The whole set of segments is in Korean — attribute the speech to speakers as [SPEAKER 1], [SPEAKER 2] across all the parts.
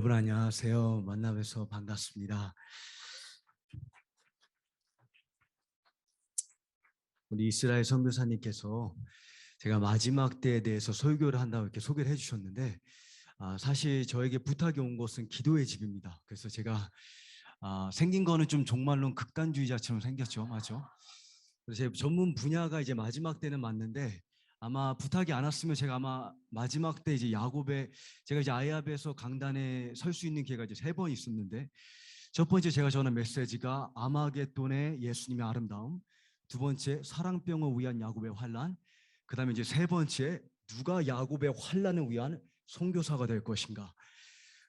[SPEAKER 1] 여러분 안녕하세요. 만나뵈서 반갑습니다. 우리 이스라엘 선교사님께서 제가 마지막 때에 대해서 설교를 한다고 이렇게 소개를 해주셨는데 사실 저에게 부탁이 온 것은 기도의 집입니다. 그래서 제가 생긴 거는 좀 종말론 극단주의자처럼 생겼죠, 맞죠? 그래서 제 전문 분야가 이제 마지막 때는 맞는데 아마 부탁이 안 왔으면 제가 아마 마지막 때 이제 야곱의 제가 이제 아이압에서 강단에 설 수 있는 기회가 이제 3번 있었는데 첫 번째 제가 전한 메시지가 아마겟돈의 예수님의 아름다움, 두 번째 사랑병을 위한 야곱의 환란, 그다음에 이제 세 번째 누가 야곱의 환란을 위한 선교사가 될 것인가.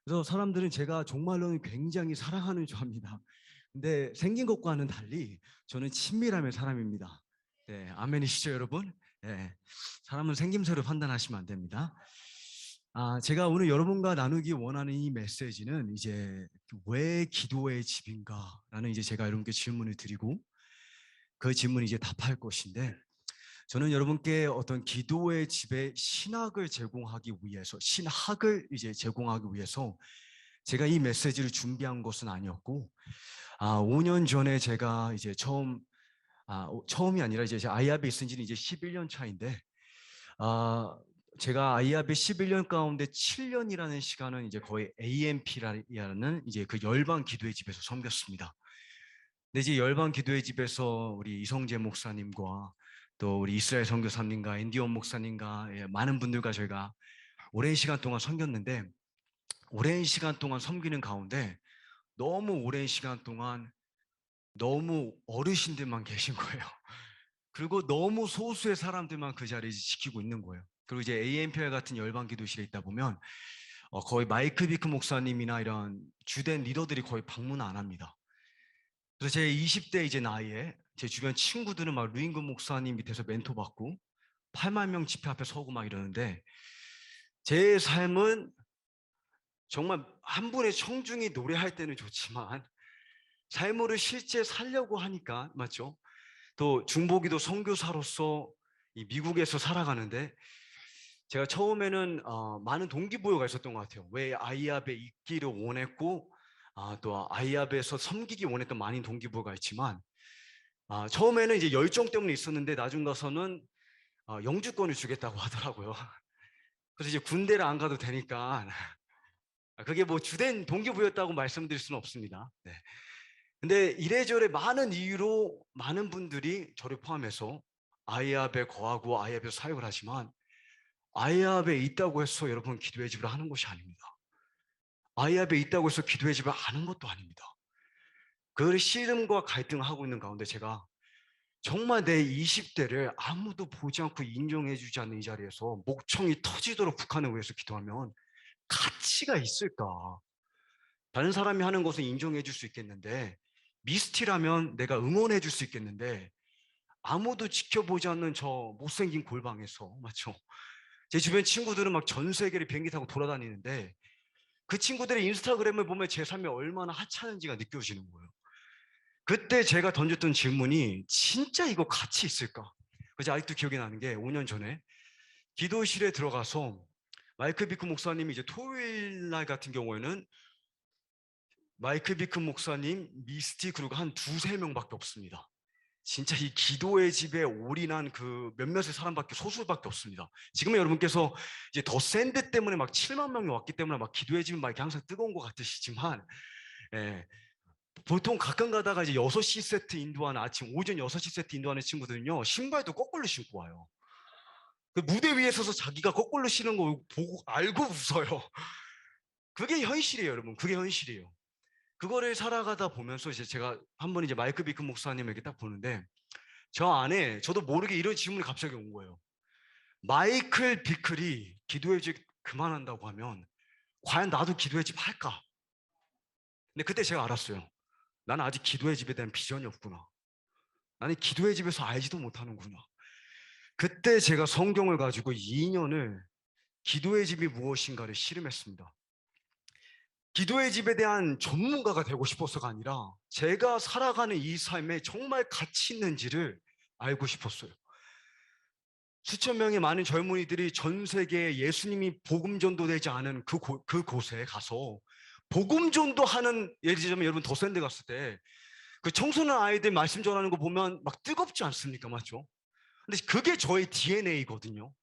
[SPEAKER 1] 그래서 사람들은 제가 종말론을 굉장히 사랑하는 줄 압니다. 근데 생긴 것과는 달리 저는 친밀함의 사람입니다. 네, 아멘이시죠, 여러분? 네, 사람은 생김새로 판단하시면 안 됩니다. 제가 오늘 여러분과 나누기 원하는 이 메시지는 이제 왜 기도의 집인가라는 이제 제가 여러분께 질문을 드리고 그 질문 이제 답할 것인데 저는 여러분께 어떤 기도의 집에 신학을 제공하기 위해서 신학을 이제 제공하기 위해서 제가 이 메시지를 준비한 것은 아니었고 5년 전에 제가 이제 처음이 아니라 이제 아이압에 있은 지는 이제 11년 차인데 제가 아이압의 11년 가운데 7년이라는 시간은 이제 거의 AMP라는 이제 그 열방 기도의 집에서 섬겼습니다. 근데 이제 열방 기도의 집에서 우리 이성재 목사님과 또 우리 이스라엘 선교사님과 앤디원 목사님과 많은 분들과 저희가 오랜 시간 동안 섬겼는데 오랜 시간 동안 섬기는 가운데 너무 오랜 시간 동안 너무 어르신들만 계신 거예요. 그리고 너무 소수의 사람들만 그 자리를 지키고 있는 거예요. 그리고 이제 AMPR 같은 열방 기도실에 있다 보면 거의 마이클 비크 목사님이나 이런 주된 리더들이 거의 방문 안 합니다. 그래서 제 20대 이제 나이에 제 주변 친구들은 막 루인근 목사님 밑에서 멘토 받고 8만 명 집회 앞에 서고 막 이러는데 제 삶은 정말 한 분의 청중이 노래할 때는 좋지만 삶으로 실제 살려고 하니까 맞죠? 또 중보기도 선교사로서 이 미국에서 살아가는데 제가 처음에는 많은 동기부여가 있었던 것 같아요. 왜 아이압에 있기를 원했고 또 아이압에서 섬기기 원했던 많은 동기부여가 있지만 처음에는 이제 열정 때문에 있었는데 나중 가서는 영주권을 주겠다고 하더라고요. 그래서 이제 군대를 안 가도 되니까 그게 뭐 주된 동기부여였다고 말씀드릴 수는 없습니다. 네. 근데 이래저래 많은 이유로 많은 분들이 저를 포함해서 아이압에 거하고 아이압에서 사역을 하지만 아이압에 있다고 해서 여러분 기도의 집을 하는 것이 아닙니다. 아이압에 있다고 해서 기도의 집을 하는 것도 아닙니다. 그 씨름과 갈등을 하고 있는 가운데 제가 정말 내 20대를 아무도 보지 않고 인정해주지 않는 이 자리에서 목청이 터지도록 북한을 위해서 기도하면 가치가 있을까? 다른 사람이 하는 것은 인정해줄 수 있겠는데 미스티라면 내가 응원해줄 수 있겠는데 아무도 지켜보지 않는 저 못생긴 골방에서 맞죠? 제 주변 친구들은 막 전 세계를 비행기 타고 돌아다니는데 그 친구들의 인스타그램을 보면 제 삶이 얼마나 하찮은지가 느껴지는 거예요. 그때 제가 던졌던 질문이 진짜 이거 가치 있을까? 그래서 아직도 기억이 나는 게 5년 전에 기도실에 들어가서 마이클 비크 목사님이 이제 토요일 날 같은 경우에는 마이클 비크 목사님, 미스티 그리고 한 두세 명밖에 없습니다. 진짜 이 기도의 집에 올인한 그 몇몇의 사람밖에 소수밖에 없습니다. 지금은 여러분께서 이제 더 샌드 때문에 막 7만 명이 왔기 때문에 막 기도의 집이 막 이렇게 항상 뜨거운 것 같으시지만 예, 보통 가끔 가다가 이제 6시 세트 인도하는 아침 오전 6시 세트 인도하는 친구들은요 신발도 거꾸로 신고 와요. 그 무대 위에 서서 자기가 거꾸로 신는 거 보고 알고 웃어요. 그게 현실이에요, 여러분. 그게 현실이에요. 그거를 살아가다 보면서 이제 제가 한 번 이제 마이크 비크 목사님에게 딱 보는데 저 안에 저도 모르게 이런 질문이 갑자기 온 거예요. 마이클 비클이 기도의 집 그만한다고 하면 과연 나도 기도의 집 할까? 근데 그때 제가 알았어요. 나는 아직 기도의 집에 대한 비전이 없구나. 나는 기도의 집에서 알지도 못하는구나. 그때 제가 성경을 가지고 2년을 기도의 집이 무엇인가를 씨름했습니다. 기도의 집에 대한 전문가가 되고 싶어서가 아니라 제가 살아가는 이 삶에 정말 가치 있는지를 알고 싶었어요. 수천 명의 많은 젊은이들이 전 세계에 예수님이 복음 전도되지 않은 그곳에 가서 복음 전도하는, 예를 들자면 여러분 더센데 갔을 때 그 청소년 아이들 말씀 전하는 거 보면 막 뜨겁지 않습니까? 맞죠? 근데 그게 저의 DNA거든요.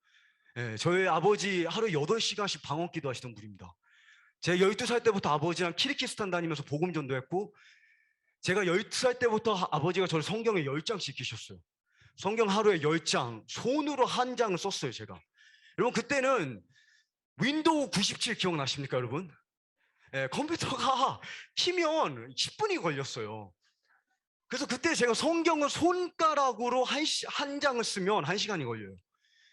[SPEAKER 1] 예, 저희 아버지 하루 8시간씩 방언 기도 하시던 분입니다. 제가 12살 때부터 아버지랑 키르기스탄 다니면서 복음 전도했고, 제가 12살 때부터 아버지가 저를 성경에 10장씩 시키셨어요. 성경 하루에 10장, 손으로 한 장을 썼어요, 제가. 여러분, 그때는 윈도우 97 기억나십니까, 여러분? 예, 컴퓨터가 키면 10분이 걸렸어요. 그래서 그때 제가 성경을 손가락으로 한 장을 쓰면 1시간이 걸려요.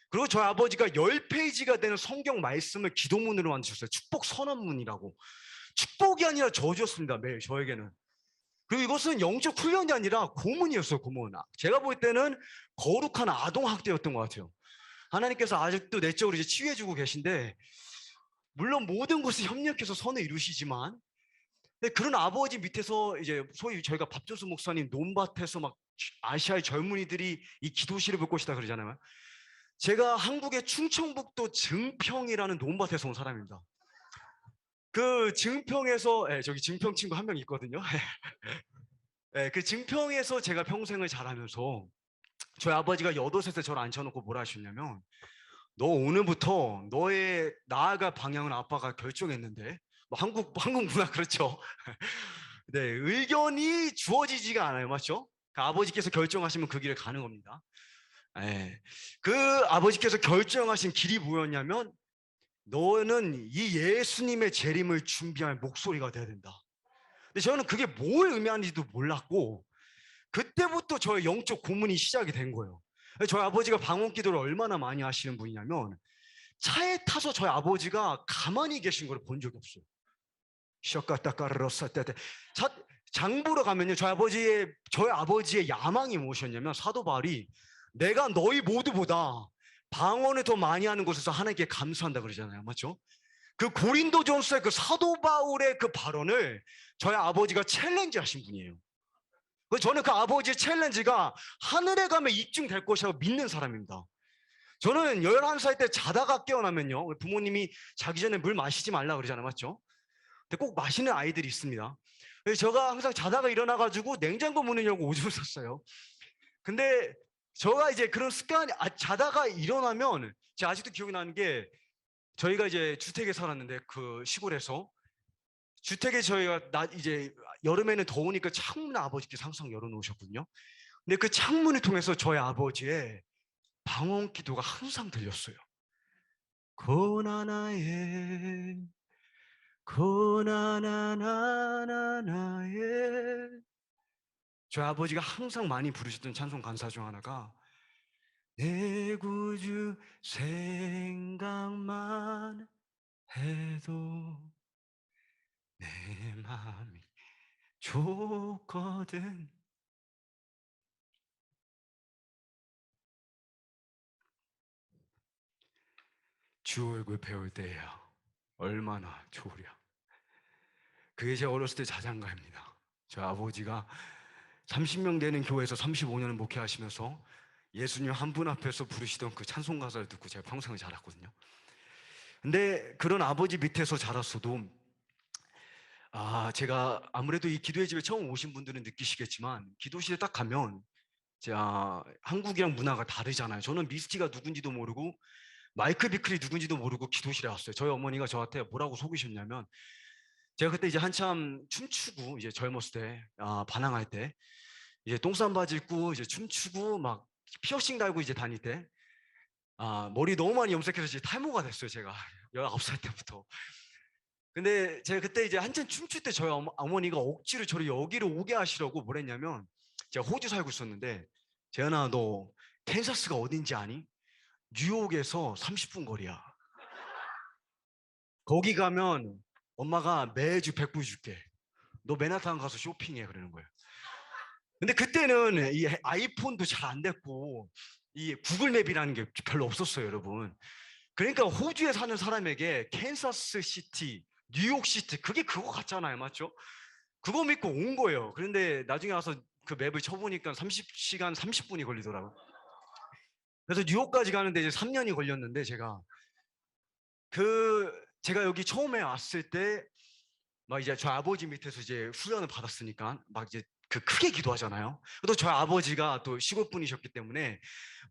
[SPEAKER 1] 그리고 저희 아버지가 10페이지가 되는 성경 말씀을 기도문으로 만드셨어요. 축복 선언문이라고. 축복이 아니라 저주였습니다, 매일 저에게는. 그리고 이것은 영적 훈련이 아니라 고문이었어요, 고문. 제가 볼 때는 거룩한 아동학대였던 것 같아요. 하나님께서 아직도 내적으로 이제 치유해주고 계신데, 물론 모든 것을 협력해서 선을 이루시지만, 그런 아버지 밑에서 이제 소위 저희가 밥조수 목사님 논밭에서 막 아시아의 젊은이들이 이 기도실을 볼 것이다 그러잖아요. 제가 한국의 충청북도 증평이라는 논밭에서 온 사람입니다. 그 증평에서, 저기 증평 친구 한 명 있거든요. 그 증평에서 제가 평생을 자라면서 저희 아버지가 여덟셋에 저를 앉혀놓고 뭐라 하셨냐면, 너 오늘부터 너의 나아갈 방향은 아빠가 결정했는데, 뭐 한국 문화 그렇죠. 네, 의견이 주어지지가 않아요, 맞죠? 그 아버지께서 결정하시면 그 길을 가는 겁니다. 예. 그 아버지께서 결정하신 길이 뭐였냐면, 너는 이 예수님의 재림을 준비할 목소리가 돼야 된다. 근데 저는 그게 뭘 의미하는지도 몰랐고, 그때부터 저의 영적 고문이 시작이 된 거예요. 저희 아버지가 방언 기도를 얼마나 많이 하시는 분이냐면, 차에 타서 저희 아버지가 가만히 계신 걸 본 적이 없어요. 셔까따까르러사때 장 보러 가면요, 저희 아버지의 야망이 무엇이었냐면, 사도 바울이 내가 너희 모두보다 방언을 더 많이 하는 곳에서 하나님께 감사한다 그러잖아요, 맞죠? 그 고린도전서의 그 사도 바울의 그 발언을 저희 아버지가 챌린지 하신 분이에요. 저는 그 아버지의 챌린지가 하늘에 가면 입증될 것이라고 믿는 사람입니다. 저는 11살 때 자다가 깨어나면요, 부모님이 자기 전에 물 마시지 말라 그러잖아요, 맞죠? 근데 꼭 마시는 아이들이 있습니다. 그래서 제가 항상 자다가 일어나가지고 냉장고 문을 열고 오줌을 쌌어요. 근데 제가 이제 그런 습관이, 자다가 일어나면, 제가 아직도 기억이 나는 게, 저희가 이제 주택에 살았는데 그 시골에서, 주택에 저희가 이제 여름에는 더우니까 창문 아버지께서 항상 열어놓으셨거든요. 근데 그 창문을 통해서 저희 아버지의 방언 기도가 항상 들렸어요. 고나나의 고나나나나나의, 저희 아버지가 항상 많이 부르셨던 찬송 간사 중 하나가, 내 구주 생각만 해도 내 마음이 좋거든. 주 얼굴 배울 때야 얼마나 좋으랴. 그게 제 어렸을 때 자장가입니다. 저 아버지가 30명 되는 교회에서 35년을 목회하시면서 예수님 한 분 앞에서 부르시던 그 찬송 가사를 듣고 제가 평생을 자랐거든요. 근데 그런 아버지 밑에서 자랐어도, 제가 아무래도 이 기도의 집에 처음 오신 분들은 느끼시겠지만, 기도실에 딱 가면 자, 한국이랑 문화가 다르잖아요. 저는 미스티가 누군지도 모르고 마이클 비클이 누군지도 모르고 기도실에 왔어요. 저희 어머니가 저한테 뭐라고 속이셨냐면, 제가 그때 이제 한참 춤추고, 이제 젊었을 때, 반항할 때, 이제 똥싼 바지 입고 이제 춤추고 막 피어싱 달고 이제 다닐 때, 머리 너무 많이 염색해서 이제 탈모가 됐어요, 제가. 19살 때부터. 근데 제가 그때 이제 한참 춤출 때 저희 어머니가 억지로 저를 여기로 오게 하시려고 뭘 했냐면, 제가 호주 살고 있었는데, 재현아, 너 캔사스가 어딘지 아니? 뉴욕에서 30분 거리야. 거기 가면 엄마가 매주 100불 줄게. 너 맨하탄 가서 쇼핑해. 그러는 거예요. 근데 그때는 이 아이폰도 잘 안 됐고, 이 구글 맵이라는 게 별로 없었어요, 여러분. 그러니까 호주에 사는 사람에게 캔사스 시티, 뉴욕 시티, 그게 그거 같잖아요, 맞죠? 그거 믿고 온 거예요. 그런데 나중에 와서 그 맵을 쳐보니까 30시간 30분이 걸리더라고요. 그래서 뉴욕까지 가는데 이제 3년이 걸렸는데 제가 여기 처음에 왔을 때 막 이제 저희 아버지 밑에서 이제 훈련을 받았으니까 막 이제 그 크게 기도하잖아요. 또 저희 아버지가 또 시골 분이셨기 때문에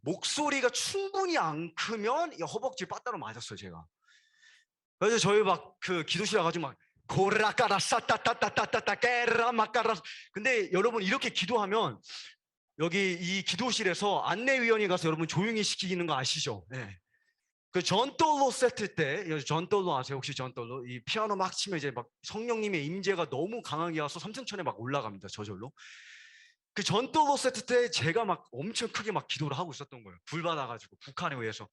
[SPEAKER 1] 목소리가 충분히 안 크면 이 허벅지 빠따로 맞았어요, 제가. 그래서 저희 막 그 기도실 와가지고 막 고라까라 싸따따따따따따 깨라 마까라. 근데 여러분 이렇게 기도하면 여기 이 기도실에서 안내위원이 가서 여러분 조용히 시키는 거 아시죠? 네. 그 전돌로 세트 때, 전돌로 아세요? 혹시 전돌로? 이 피아노 막 치면 이제 막 성령님의 임재가 너무 강하게 와서 삼층천에 막 올라갑니다, 저절로. 그 전돌로 세트 때 제가 막 엄청 크게 막 기도를 하고 있었던 거예요. 불 받아가지고, 북한에 의해서.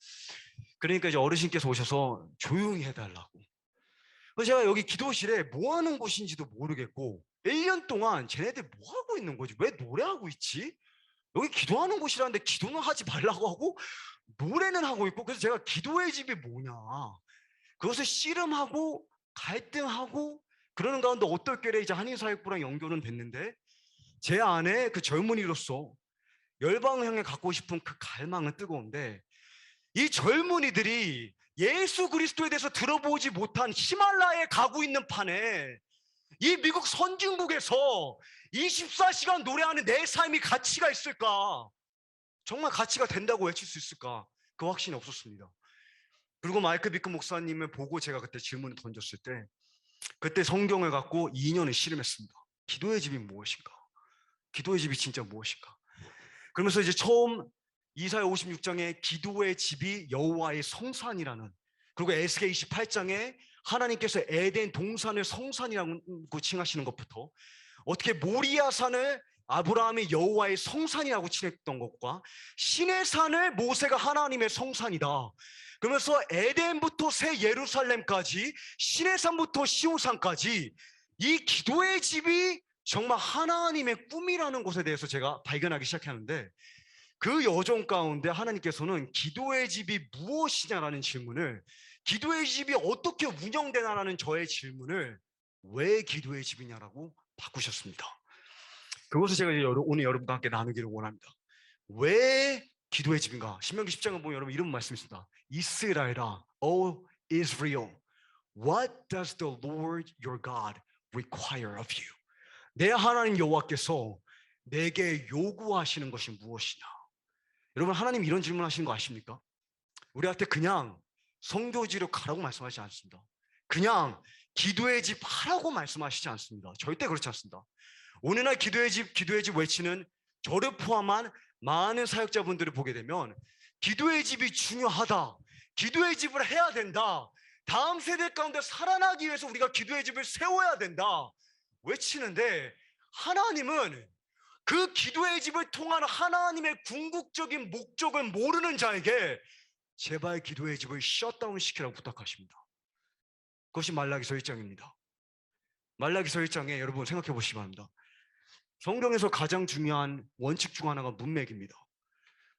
[SPEAKER 1] 그러니까 이제 어르신께서 오셔서 조용히 해달라고. 그래서 제가 여기 기도실에 뭐 하는 곳인지도 모르겠고, 1년 동안 쟤네들 뭐 하고 있는 거지? 왜 노래하고 있지? 여기 기도하는 곳이라는데 기도는 하지 말라고 하고, 노래는 하고 있고. 그래서 제가 기도의 집이 뭐냐, 그것을 씨름하고 갈등하고 그러는 가운데 어떨결에 이제 한인사역부랑 연결은 됐는데, 제 안에 그 젊은이로서 열방을 향해 갖고 싶은 그 갈망은 뜨거운데, 이 젊은이들이 예수 그리스도에 대해서 들어보지 못한 히말라야에 가고 있는 판에 이 미국 선진국에서 24시간 노래하는 내 삶이 가치가 있을까? 정말 가치가 된다고 외칠 수 있을까? 그 확신이 없었습니다. 그리고 마이크 비크 목사님을 보고 제가 그때 질문을 던졌을 때, 그때 성경을 갖고 2년을 씨름했습니다. 기도의 집이 무엇인가? 기도의 집이 진짜 무엇인가? 그러면서 이제 처음 이사야 56장에 기도의 집이 여호와의 성산이라는, 그리고 에스겔 28장에 하나님께서 에덴 동산을 성산이라고 칭하시는 것부터, 어떻게 모리아산을 아브라함이 여호와의 성산이라고 칭했던 것과 신의 산을 모세가 하나님의 성산이다, 그러면서 에덴부터 새 예루살렘까지 신의 산부터 시온산까지 이 기도의 집이 정말 하나님의 꿈이라는 것에 대해서 제가 발견하기 시작하는데, 그 여정 가운데 하나님께서는 기도의 집이 무엇이냐라는 질문을, 기도의 집이 어떻게 운영되나라는 저의 질문을 왜 기도의 집이냐라고 바꾸셨습니다. 그것을 제가 이제 오늘 여러분과 함께 나누기를 원합니다. 왜 기도의 집인가? 신명기 10장을 보면 여러분 이런 말씀이 있습니다. 이스라엘아, O Israel, what does the Lord your God require of you? 내 하나님 여호와께서 내게 요구하시는 것이 무엇이냐? 여러분, 하나님 이런 질문 하시는 거 아십니까? 우리한테 그냥 성교지로 가라고 말씀하시지 않습니다. 그냥 기도의 집 하라고 말씀하시지 않습니다. 절대 그렇지 않습니다. 오늘날 기도의 집 외치는 저를 포함한 많은 사역자분들을 보게 되면 기도의 집이 중요하다, 기도의 집을 해야 된다, 다음 세대 가운데 살아나기 위해서 우리가 기도의 집을 세워야 된다 외치는데, 하나님은 그 기도의 집을 통한 하나님의 궁극적인 목적을 모르는 자에게 제발 기도의 집을 셧다운 시키라고 부탁하십니다. 그것이 말라기서 1장입니다. 말라기서 1장에 여러분 생각해 보시기 바랍니다. 성경에서 가장 중요한 원칙 중 하나가 문맥입니다.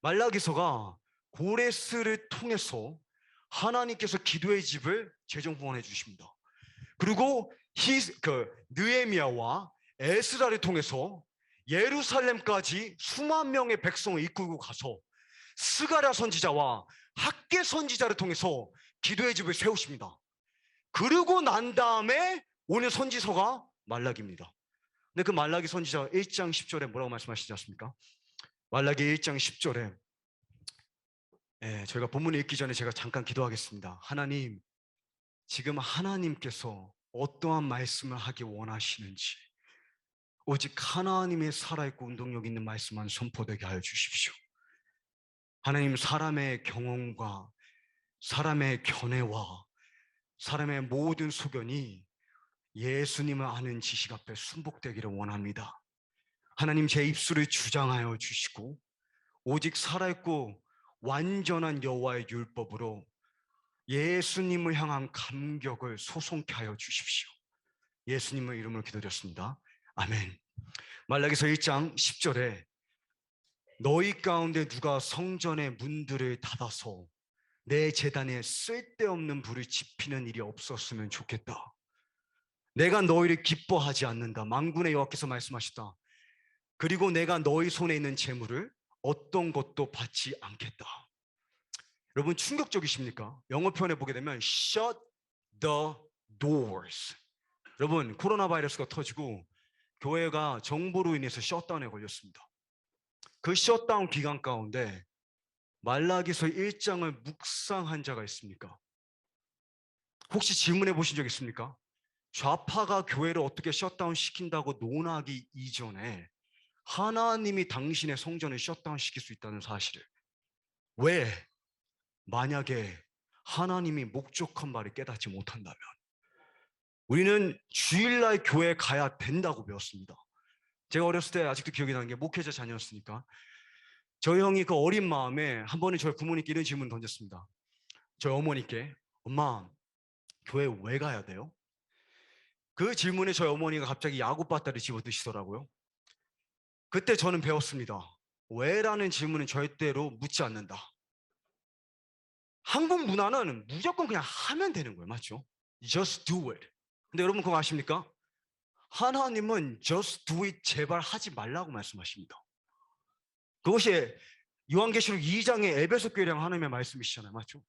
[SPEAKER 1] 말라기서가 고레스를 통해서 하나님께서 기도의 집을 재정후원해 주십니다. 그리고 느헤미야와 에스라를 통해서 예루살렘까지 수만 명의 백성을 이끌고 가서 스가랴 선지자와 학개 선지자를 통해서 기도의 집을 세우십니다. 그러고 난 다음에 오늘 선지서가 말라기입니다. 근데 그 말라기 선지자 1장 10절에 뭐라고 말씀하시지 않습니까? 말라기 1장 10절에 저희가 본문을 읽기 전에 제가 잠깐 기도하겠습니다. 하나님, 지금 하나님께서 어떠한 말씀을 하기 원하시는지 오직 하나님의 살아있고 운동력 있는 말씀만 선포되게 하여 주십시오. 하나님, 사람의 경험과 사람의 견해와 사람의 모든 소견이 예수님을 아는 지식 앞에 순복되기를 원합니다. 하나님, 제 입술을 주장하여 주시고 오직 살아있고 완전한 여호와의 율법으로 예수님을 향한 감격을 소송케 하여 주십시오. 예수님의 이름으로 기도드렸습니다. 아멘. 말라기서 1장 10절에 너희 가운데 누가 성전의 문들을 닫아서 내 제단에 쓸데없는 불을 지피는 일이 없었으면 좋겠다. 내가 너희를 기뻐하지 않는다. 만군의 여호와께서 말씀하셨다. 그리고 내가 너희 손에 있는 재물을 어떤 것도 받지 않겠다. 여러분 충격적이십니까? 영어 표현에 보게 되면 shut the doors. 여러분 코로나 바이러스가 터지고 교회가 정부로 인해서 셧다운에 걸렸습니다. 그 셧다운 기간 가운데 말라기서 1장을 묵상한 자가 있습니까? 혹시 질문해 보신 적 있습니까? 좌파가 교회를 어떻게 셧다운 시킨다고 논하기 이전에 하나님이 당신의 성전을 셧다운 시킬 수 있다는 사실을, 왜? 만약에 하나님이 목적한 바를 깨닫지 못한다면 우리는 주일날 교회에 가야 된다고 배웠습니다. 제가 어렸을 때 아직도 기억이 나는 게 목회자 자녀였으니까 저희 형이 그 어린 마음에 한 번은 저희 부모님께 이런 질문 던졌습니다. 저희 어머니께, 엄마 교회 왜 가야 돼요? 그 질문에 저희 어머니가 갑자기 야구 바다를 집어드시더라고요. 그때 저는 배웠습니다. 왜라는 질문은 절대로 묻지 않는다. 한국 문화는 무조건 그냥 하면 되는 거예요. 맞죠? Just do it. 근데 여러분 그거 아십니까? 하나님은 just do it 제발 하지 말라고 말씀하십니다. 그것이 요한계시록 2장의 에베소 교회랑 하나님의 말씀이시잖아요. 맞죠?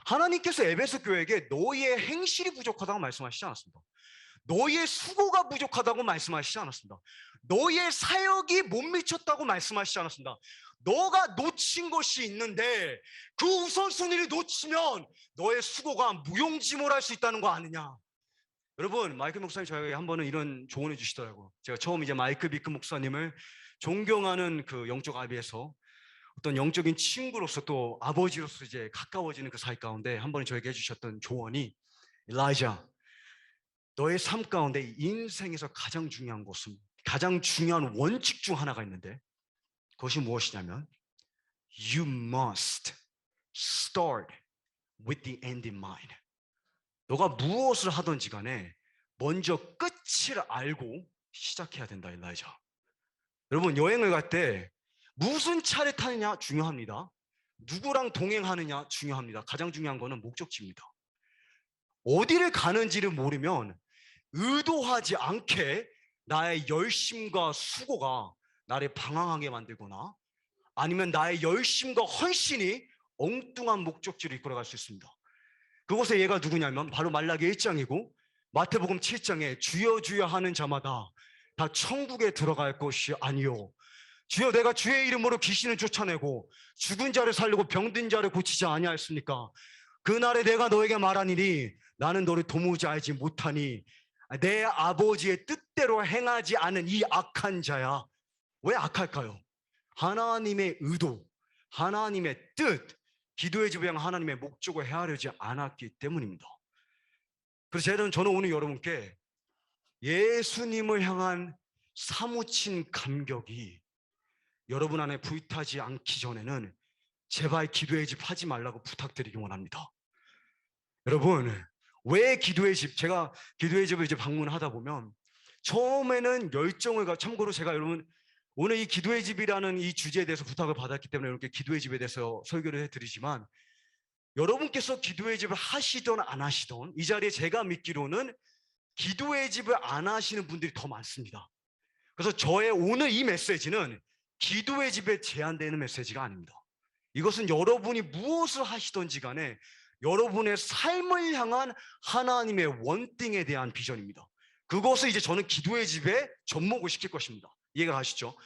[SPEAKER 1] 하나님께서 에베소 교회에게 너희의 행실이 부족하다고 말씀하시지 않았습니다. 너희의 수고가 부족하다고 말씀하시지 않았습니다. 너희의 사역이 못 미쳤다고 말씀하시지 않았습니다. 너가 놓친 것이 있는데 그 우선순위를 놓치면 너의 수고가 무용지물할 수 있다는 거 아느냐. 여러분 마이클 목사님 저에게 한 번은 이런 조언을 주시더라고요. 제가 처음 이제 마이클 비크 목사님을 존경하는 그 영적 아비에서 어떤 영적인 친구로서 또 아버지로서 이제 가까워지는 그 사이 가운데 한 번은 저에게 해주셨던 조언이, 일라이자 너의 삶 가운데 인생에서 가장 중요한 것은, 가장 중요한 원칙 중 하나가 있는데 그것이 무엇이냐면 You must start with the end in mind. 너가 무엇을 하든지 간에 먼저 끝을 알고 시작해야 된다, 일라이자. 여러분 여행을 갈 때 무슨 차를 타느냐 중요합니다. 누구랑 동행하느냐 중요합니다. 가장 중요한 거는 목적지입니다. 어디를 가는지를 모르면 의도하지 않게 나의 열심과 수고가 나를 방황하게 만들거나 아니면 나의 열심과 헌신이 엉뚱한 목적지로 이끌어갈 수 있습니다. 그곳의 얘가 누구냐면 바로 말라기 1장이고 마태복음 7장에 주여 주여 하는 자마다 다 천국에 들어갈 것이 아니요 주여 내가 주의 이름으로 귀신을 쫓아내고 죽은 자를 살리고 병든 자를 고치지 아니하였습니까? 그날에 내가 너에게 말하니니 나는 너를 도무지 알지 못하니 내 아버지의 뜻대로 행하지 않은 이 악한 자야. 왜 악할까요? 하나님의 의도, 하나님의 뜻, 기도의 집을 향한 하나님의 목적을 헤아리지 않았기 때문입니다. 그래서 저는 오늘 여러분께 예수님을 향한 사무친 감격이 여러분 안에 불타지 않기 전에는 제발 기도의 집 하지 말라고 부탁드리기 원합니다. 여러분 왜 기도의 집, 제가 기도의 집을 이제 방문하다 보면 처음에는 열정을 참고로 제가 여러분 오늘 이 기도의 집이라는 이 주제에 대해서 부탁을 받았기 때문에 이렇게 기도의 집에 대해서 설교를 해드리지만 여러분께서 기도의 집을 하시던 안 하시던 이 자리에 제가 믿기로는 기도의 집을 안 하시는 분들이 더 많습니다. 그래서 저의 오늘 이 메시지는 기도의 집에 제한되는 메시지가 아닙니다. 이것은 여러분이 무엇을 하시던지 간에 여러분의 삶을 향한 하나님의 원띵에 대한 비전입니다. 그것을 이제 저는 기도의 집에 접목을 시킬 것입니다. 이해가 가시죠?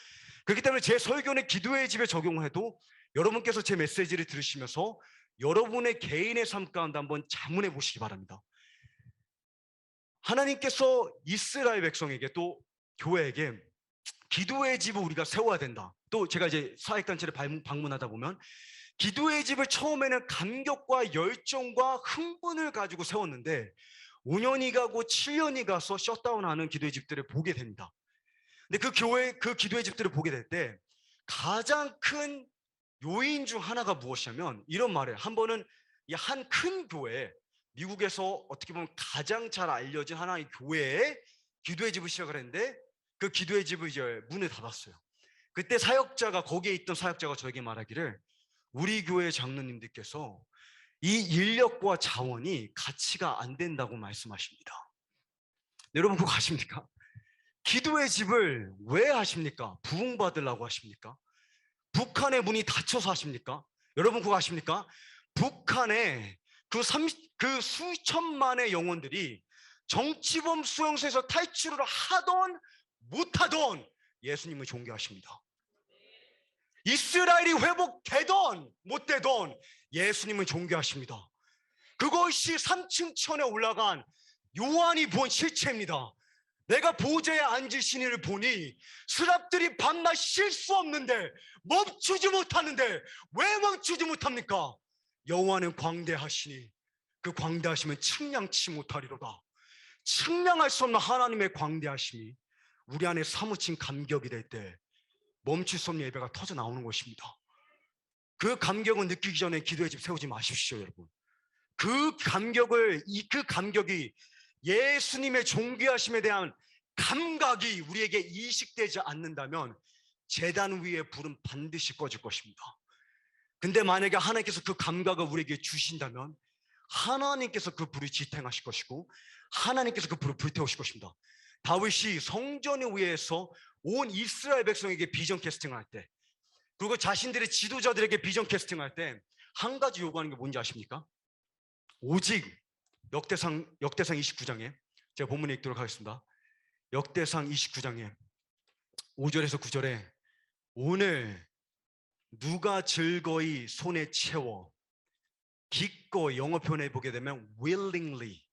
[SPEAKER 1] 그렇기 때문에 제 설교는 기도의 집에 적용해도 여러분께서 제 메시지를 들으시면서 여러분의 개인의 삶 가운데 한번 자문해 보시기 바랍니다. 하나님께서 이스라엘 백성에게 또 교회에게 기도의 집을 우리가 세워야 된다. 또 제가 이제 사역단체를 방문하다 보면 기도의 집을 처음에는 감격과 열정과 흥분을 가지고 세웠는데 5년이 가고 7년이 가서 셧다운하는 기도의 집들을 보게 됩니다. 근데 그 기도의 집들을 보게 될 때 가장 큰 요인 중 하나가 무엇이냐면 이런 말을 한 번은 이 한 큰 교회, 미국에서 어떻게 보면 가장 잘 알려진 하나의 교회에 기도의 집을 시작을 했는데 그 기도의 집을 이제 문을 닫았어요. 그때 거기에 있던 사역자가 저에게 말하기를 우리 교회 장로님들께서 이 인력과 자원이 가치가 안 된다고 말씀하십니다. 여러분 그거 아십니까? 기도의 집을 왜 하십니까? 부흥받으려고 하십니까? 북한의 문이 닫혀서 하십니까? 여러분 그거 아십니까? 북한의 그 수천만의 영혼들이 정치범 수용소에서 탈출을 하던 못하던 예수님을 존경하십니다. 이스라엘이 회복되던 못되던 예수님을 존경하십니다. 그것이 3층 천에 올라간 요한이 본 실체입니다. 내가 보좌에 앉으신 이를 보니 스랍들이 밤낮 쉴 수 없는데 멈추지 못하는데 왜 멈추지 못합니까? 여호와는 광대하시니 그 광대하심은 측량치 못하리로다. 측량할 수 없는 하나님의 광대하심이 우리 안에 사무친 감격이 될 때 멈출 수 없는 예배가 터져 나오는 것입니다. 그 감격을 느끼기 전에 기도의 집 세우지 마십시오, 여러분. 그 감격이 예수님의 존귀하심에 대한 감각이 우리에게 이식되지 않는다면 제단 위에 불은 반드시 꺼질 것입니다. 근데 만약에 하나님께서 그 감각을 우리에게 주신다면 하나님께서 그 불을 지탱하실 것이고 하나님께서 그 불을 불태우실 것입니다. 다윗이 성전 위에서 온 이스라엘 백성에게 비전 캐스팅을 할 때, 그리고 자신들의 지도자들에게 비전 캐스팅을 할 때 한 가지 요구하는 게 뭔지 아십니까? 오직 역대상 29장에 제가 본문에 읽도록 하겠습니다. 역대상 29장에 5절에서 9절에 오늘 누가 즐거이 손에 채워 기꺼이, 영어 표현해 보게 되면 willingly,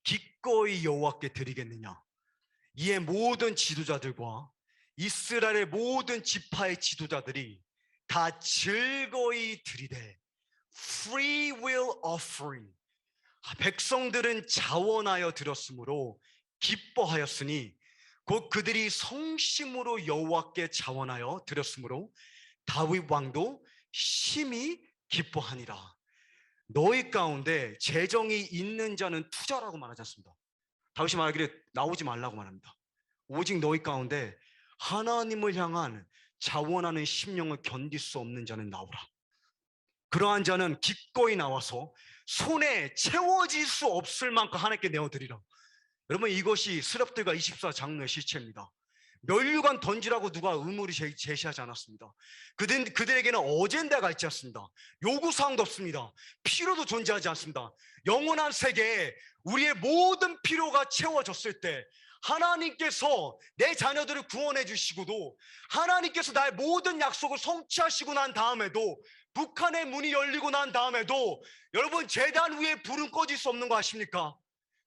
[SPEAKER 1] 기꺼이 여호와께 드리겠느냐. 이에 모든 지도자들과 이스라엘의 모든 지파의 지도자들이 다 즐거이 드리되 free will offering, 백성들은 자원하여 드렸으므로 기뻐하였으니 곧 그들이 성심으로 여호와께 자원하여 드렸으므로 다윗 왕도 심히 기뻐하니라. 너희 가운데 재정이 있는 자는 투자라고 말하지 않습니다. 다윗이 말하기를 나오지 말라고 말합니다. 오직 너희 가운데 하나님을 향한 자원하는 심령을 견딜 수 없는 자는 나오라. 그러한 자는 기꺼이 나와서 손에 채워질 수 없을 만큼 하나님께 내어드리라. 여러분, 이것이 스랍들과 24장로의 실체입니다. 면류관 던지라고 누가 의무를 제시하지 않았습니다. 그들에게는 어젠다가 있지 않습니다. 요구사항도 없습니다. 필요도 존재하지 않습니다. 영원한 세계에 우리의 모든 필요가 채워졌을 때 하나님께서 내 자녀들을 구원해 주시고도 하나님께서 나의 모든 약속을 성취하시고 난 다음에도 북한의 문이 열리고 난 다음에도 여러분, 제단 위에 불은 꺼질 수 없는 거 아십니까?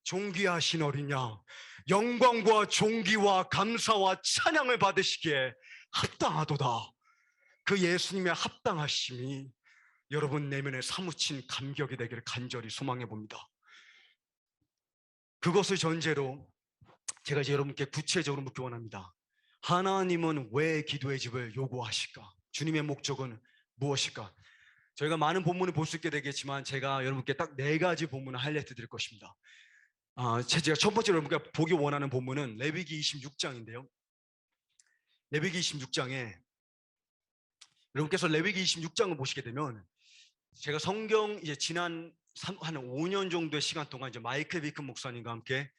[SPEAKER 1] 존귀하신 어린 양, 영광과 존귀와 감사와 찬양을 받으시기에 합당하도다. 그 예수님의 합당하심이 여러분 내면에 사무친 감격이 되기를 간절히 소망해 봅니다. 그것을 전제로 제가 이제 여러분께 구체적으로 묻기 원합니다. 하나님은 왜 기도의 집을 요구하실까? 주님의 목적은 무엇일까? 저희가 많은 본문을 볼 수 있게 되겠지만 제가 여러분께 딱 4가지 본문을 하이라이트 드릴 것입니다. 제가 첫 번째로 여러분께 보기 원하는 본문은 레위기 26장인데요. 레위기 26장에 여러분께서 레위기 26장을 보시게 되면 제가 성경 이제 지난 한 5년 정도의 시간 동안 이제 마이클 비큰 목사님과 함께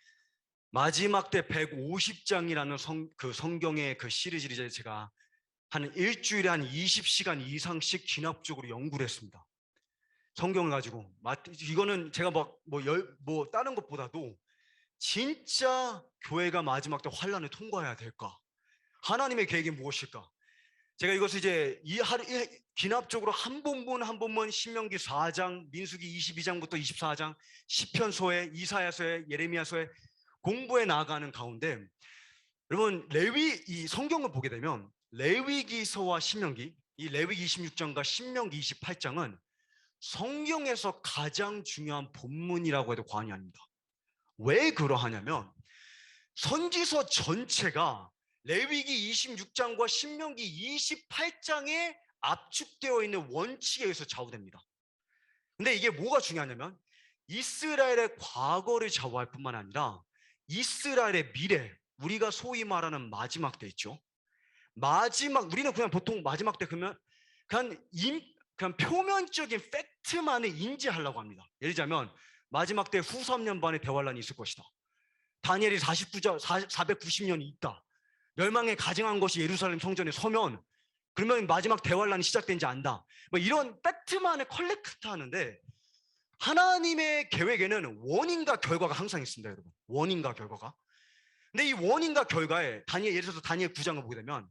[SPEAKER 1] 마지막 때 150장이라는 그 성경의 그 시리즈를 제가 한 일주일에 한 20시간 이상씩 진압적으로 연구를 했습니다. 성경을 가지고. 이거는 제가 뭐 다른 것보다도 진짜 교회가 마지막 때 환란을 통과해야 될까? 하나님의 계획이 무엇일까? 제가 이것을 이제 기납적으로 한 본문 신명기 4장, 민수기 22장부터 24장, 시편서에, 이사야서에, 예레미야서에 공부해 나가는 가운데 여러분, 이 성경을 보게 되면 레위기서와 신명기, 이 레위기 26장과 신명기 28장은 성경에서 가장 중요한 본문이라고 해도 과언이 아닙니다. 왜 그러하냐면 선지서 전체가 레위기 26장과 신명기 28장에 압축되어 있는 원칙에 의해서 좌우됩니다. 근데 이게 뭐가 중요하냐면 이스라엘의 과거를 좌우할 뿐만 아니라 이스라엘의 미래, 우리가 소위 말하는 마지막 때 있죠. 우리는 그냥 보통 마지막 때 그냥 표면적인 팩트만을 인지하려고 합니다. 예를 들자면 마지막 때 후 3년 반의 대환란이 있을 것이다. 다니엘이 490년이 있다. 멸망에 가증한 것이 예루살렘 성전에 서면 그러면 마지막 대환란이 시작된지 안다. 뭐 이런 팩트만을 컬렉트 하는데 하나님의 계획에는 원인과 결과가 항상 있습니다, 여러분. 원인과 결과가. 근데 이 원인과 결과에 예를 들어서 다니엘 9장을 보게 되면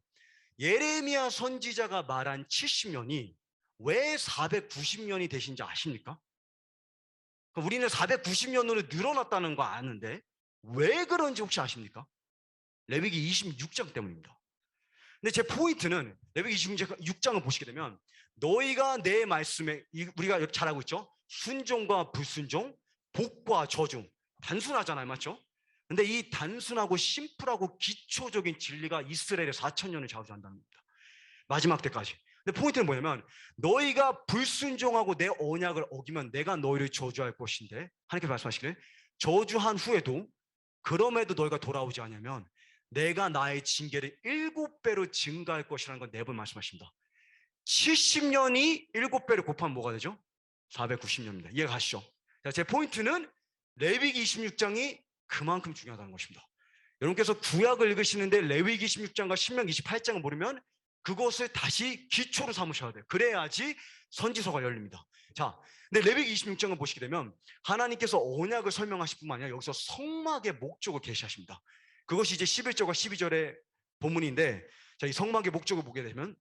[SPEAKER 1] 예레미야 선지자가 말한 70년이 왜 490년이 되신지 아십니까? 우리는 490년으로 늘어났다는 거 아는데 왜 그런지 혹시 아십니까? 레위기 26장 때문입니다. 근데 제 포인트는 레위기 26장을 보시게 되면 너희가 내 말씀에, 우리가 잘 알고 있죠? 순종과 불순종, 복과 저중. 단순하잖아요, 맞죠? 근데 이 단순하고 심플하고 기초적인 진리가 이스라엘의 4,000년을 좌우한다는 겁니다. 마지막 때까지. 근데 포인트는 뭐냐면 너희가 불순종하고 내 언약을 어기면 내가 너희를 저주할 것인데, 하나님께서 말씀하시기를 저주한 후에도 그럼에도 너희가 돌아오지 않으면 내가 나의 징계를 7배로 증가할 것이라는 건 4번 말씀하십니다. 70년이 7배를 곱하면 뭐가 되죠? 490년입니다. 이해가 가시죠? 제 포인트는 레위기 26장이 그만큼 중요하다는 것입니다. 여러분께서 구약을 읽으시는데 레위기 26장과 신명기 28장을 모르면 그것을 다시 기초로 삼으셔야 돼요. 그래야지 선지서가 열립니다. 자, 근데 레위기 26장을 보시게 되면 하나님께서 언약을 설명하실 뿐만 아니라 여기서 성막의 목적을 계시하십니다. 그것이 이제 11절과 12절의 본문인데, 자, 이 성막의 목적을 보게 되면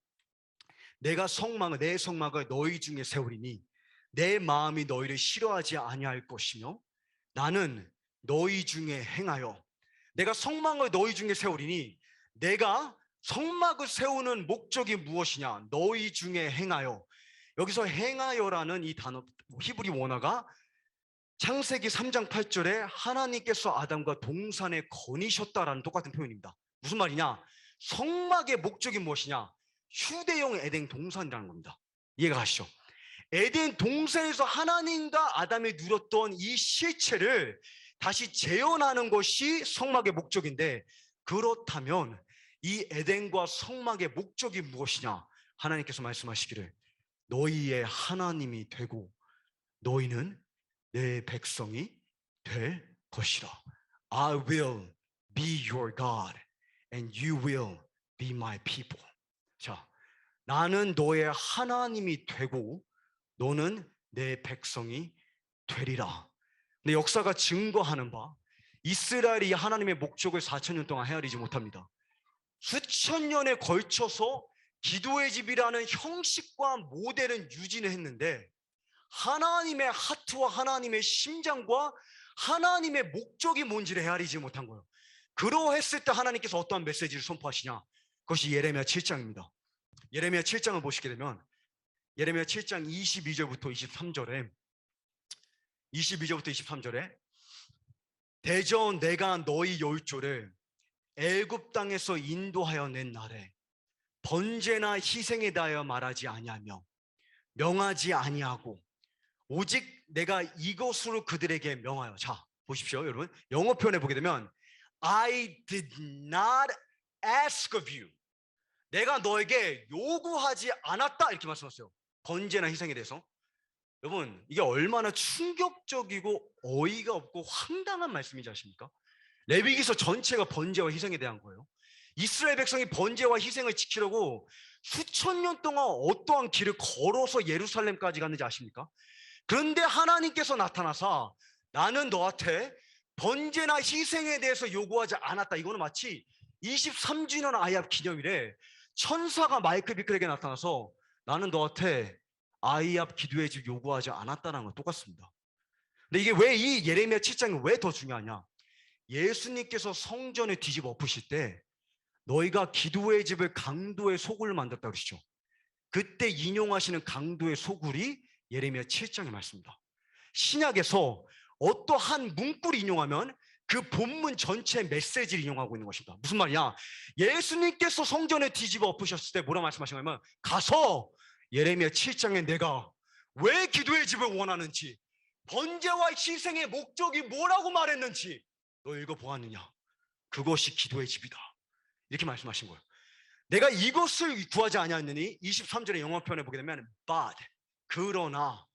[SPEAKER 1] 내가 내 성막을 너희 중에 세우리니 내 마음이 너희를 싫어하지 아니할 것이며 나는 너희 중에 행하여, 내가 성막을 너희 중에 세우리니, 내가 성막을 세우는 목적이 무엇이냐? 너희 중에 행하여. 여기서 행하여라는 이 단어, 히브리 원어가 창세기 3장 8절에 하나님께서 아담과 동산에 거니셨다라는 똑같은 표현입니다. 무슨 말이냐? 성막의 목적이 무엇이냐? 휴대용 에덴 동산이라는 겁니다. 이해가 가시죠? 에덴 동산에서 하나님과 아담이 누렸던 이 실체를 다시 재현하는 것이 성막의 목적인데, 그렇다면 이 에덴과 성막의 목적이 무엇이냐? 하나님께서 말씀하시기를 너희의 하나님이 되고 너희는 내 백성이 될 것이라. I will be your God and you will be my people. 자, 나는 너의 하나님이 되고 너는 내 백성이 되리라. 근데 역사가 증거하는 바 이스라엘이 하나님의 목적을 4,000년 동안 헤아리지 못합니다. 수천 년에 걸쳐서 기도의 집이라는 형식과 모델은 유지는 했는데 하나님의 하트와 하나님의 심장과 하나님의 목적이 뭔지를 헤아리지 못한 거예요. 그러했을 때 하나님께서 어떠한 메시지를 선포하시냐? 그것이 예레미야 7장입니다. 예레미야 7장을 보시게 되면 예레미야 7장 22절부터 23절에 대저 내가 너희 열조를 애굽 땅에서 인도하여 낸 날에 번제나 희생에 대하여 말하지 아니하며 명하지 아니하고 오직 내가 이것으로 그들에게 명하여. 자, 보십시오, 여러분. 영어 표현에 보게 되면 I did not ask of you. 내가 너에게 요구하지 않았다, 이렇게 말씀하셨어요. 번제나 희생에 대해서. 여러분, 이게 얼마나 충격적이고 어이가 없고 황당한 말씀인지 아십니까? 레위기서 전체가 번제와 희생에 대한 거예요. 이스라엘 백성이 번제와 희생을 지키려고 수천 년 동안 어떠한 길을 걸어서 예루살렘까지 갔는지 아십니까? 그런데 하나님께서 나타나서 나는 너한테 번제나 희생에 대해서 요구하지 않았다. 이거는 마치 23주년 아이압 기념일에 천사가 마이클 비클에게 나타나서 나는 너한테 아이압 기도의 집 요구하지 않았다는 건 똑같습니다. 근데 이게 왜 이 예레미야 7장이 왜 더 중요하냐? 예수님께서 성전을 뒤집어 엎으실 때 너희가 기도의 집을 강도의 소굴을 만들었다고 그러시죠. 그때 인용하시는 강도의 소굴이 예레미야 7장의 말씀입니다. 신약에서 어떠한 문구를 인용하면 그 본문 전체 메시지를 인용하고 있는 것입니다. 무슨 말이냐? 예수님께서 성전에 뒤집어 엎으셨을 때 뭐라 말씀하시냐면 가서 예레미야 7장에 내가 왜 기도의 집을 원하는지, 번제와 희생의 목적이 뭐라고 말했는지 너 읽어보았느냐? 그것이 기도의 집이다. 이렇게 말씀하신 거예요. 내가 이것을 구하지 아니하느니 23절의 영어 표현에 보게 되면 but, 그러나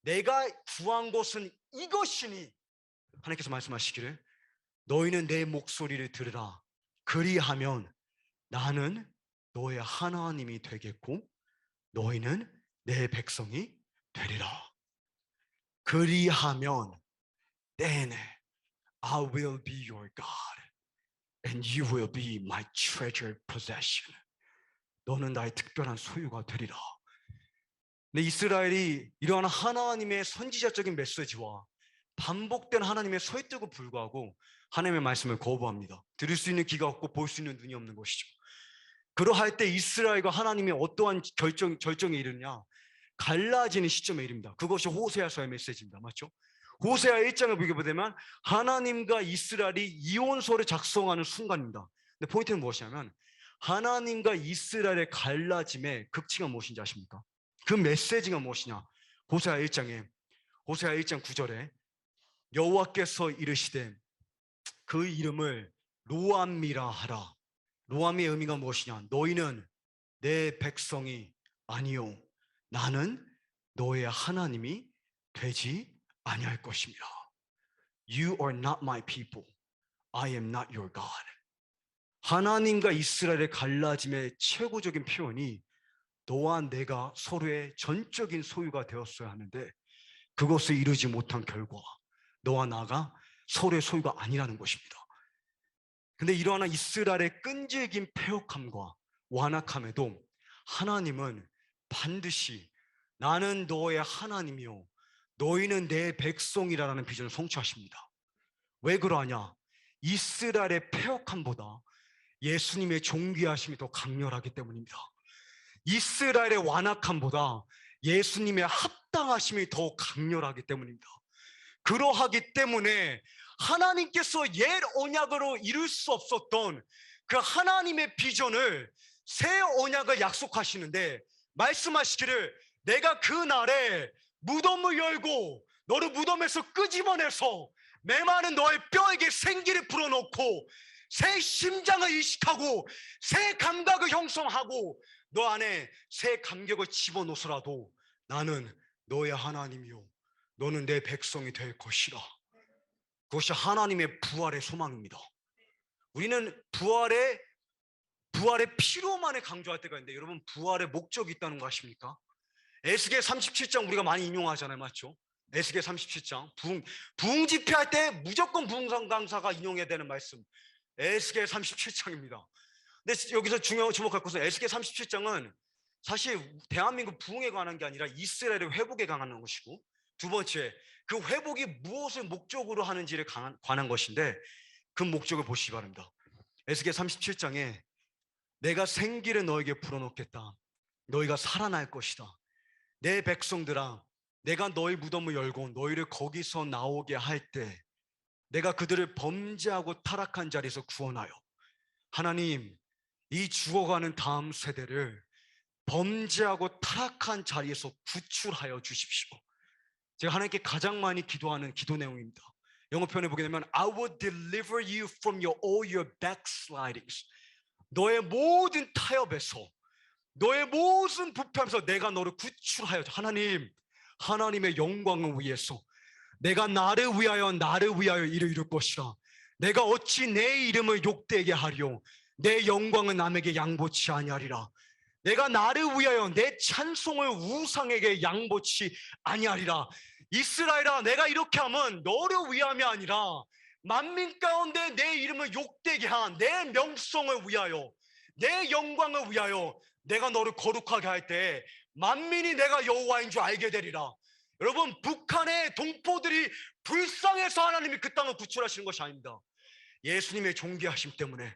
[SPEAKER 1] 내가 구한 것은 이것이니 하나님께서 말씀하시기를 너희는 내 목소리를 들으라. 그리하면 나는 너의 하나님이 되겠고 너희는 내 백성이 되리라. 그리하면 then I will be your God and you will be my treasured possession. 너는 나의 특별한 소유가 되리라. 근데 이스라엘이 이러한 하나님의 선지자적인 메시지와 반복된 하나님의 설득을 불구하고 하나님의 말씀을 거부합니다. 들을 수 있는 귀가 없고 볼 수 있는 눈이 없는 것이죠. 그러할 때 이스라엘과 하나님이 어떠한 절정에 이르냐? 갈라지는 시점에 이릅니다. 그것이 호세아서의 메시지입니다. 맞죠? 호세아 1장을 보게 되면 하나님과 이스라엘이 이혼서를 작성하는 순간입니다. 근데 포인트는 무엇이냐면 하나님과 이스라엘의 갈라짐의 극치가 무엇인지 아십니까? 그 메시지가 무엇이냐? 호세아 1장 9절에 여호와께서 이르시되 그 이름을 로암미라 하라. 로암의 의미가 무엇이냐? 너희는 내 백성이 아니요 나는 너의 하나님이 되지 아니할 것입니다. You are not my people. I am not your God. 하나님과 이스라엘의 갈라짐의 최고적인 표현이 너와 내가 서로의 전적인 소유가 되었어야 하는데 그것을 이루지 못한 결과 너와 나가 서로의 소유가 아니라는 것입니다. 근데 이러한 이스라엘의 끈질긴 패역함과 완악함에도 하나님은 반드시 나는 너의 하나님이요 너희는 내 백성이라는 비전을 성취하십니다. 왜 그러하냐? 이스라엘의 패역함보다 예수님의 존귀하심이 더 강렬하기 때문입니다. 이스라엘의 완악함보다 예수님의 합당하심이 더 강렬하기 때문입니다. 그러하기 때문에 하나님께서 옛 언약으로 이룰 수 없었던 그 하나님의 비전을 새 언약을 약속하시는데 말씀하시기를 내가 그 날에 무덤을 열고 너를 무덤에서 끄집어내서 메마른 너의 뼈에게 생기를 불어넣고 새 심장을 이식하고 새 감각을 형성하고 너 안에 새 감격을 집어넣어서라도 나는 너의 하나님이요 너는 내 백성이 될 것이라. 그것이 하나님의 부활의 소망입니다. 우리는 부활의 필요만을 강조할 때가 있는데 여러분 부활의 목적이 있다는 거 아십니까? 에스겔 37장 우리가 많이 인용하잖아요. 맞죠? 에스겔 37장 부흥 집회할 때 무조건 부흥상 강사가 인용해야 되는 말씀 에스겔 37장입니다. 근데 여기서 주목할 것은 에스겔 37장은 사실 대한민국 부흥에 관한 게 아니라 이스라엘의 회복에 관한 것이고 두 번째 그 회복이 무엇을 목적으로 하는지를 관한 것인데 그 목적을 보시기 바랍니다. 에스겔 37장에 내가 생기를 너에게 불어넣겠다. 너희가 살아날 것이다. 내 백성들아 내가 너희 무덤을 열고 너희를 거기서 나오게 할 때 내가 그들을 범죄하고 타락한 자리에서 구원하여 하나님 이 죽어가는 다음 세대를 범죄하고 타락한 자리에서 구출하여 주십시오. 제가 하나님께 가장 많이 기도하는 기도 내용입니다. 영어 표현을 보게 되면 I will deliver you from all your backslidings. 너의 모든 타협에서 너의 모든 부패에서 내가 너를 구출하여 하나님의 영광을 위해서 내가 나를 위하여 이를 이룰 것이라. 내가 어찌 내 이름을 욕되게 하리요 내 영광은 남에게 양보치 아니하리라. 내가 나를 위하여 내 찬송을 우상에게 양보치 아니하리라. 이스라엘아 내가 이렇게 하면 너를 위함이 아니라 만민 가운데 내 이름을 욕되게 한 내 명성을 위하여 내 영광을 위하여 내가 너를 거룩하게 할 때 만민이 내가 여호와인 줄 알게 되리라. 여러분 북한의 동포들이 불쌍해서 하나님이 그 땅을 구출하시는 것이 아닙니다. 예수님의 존귀하심 때문에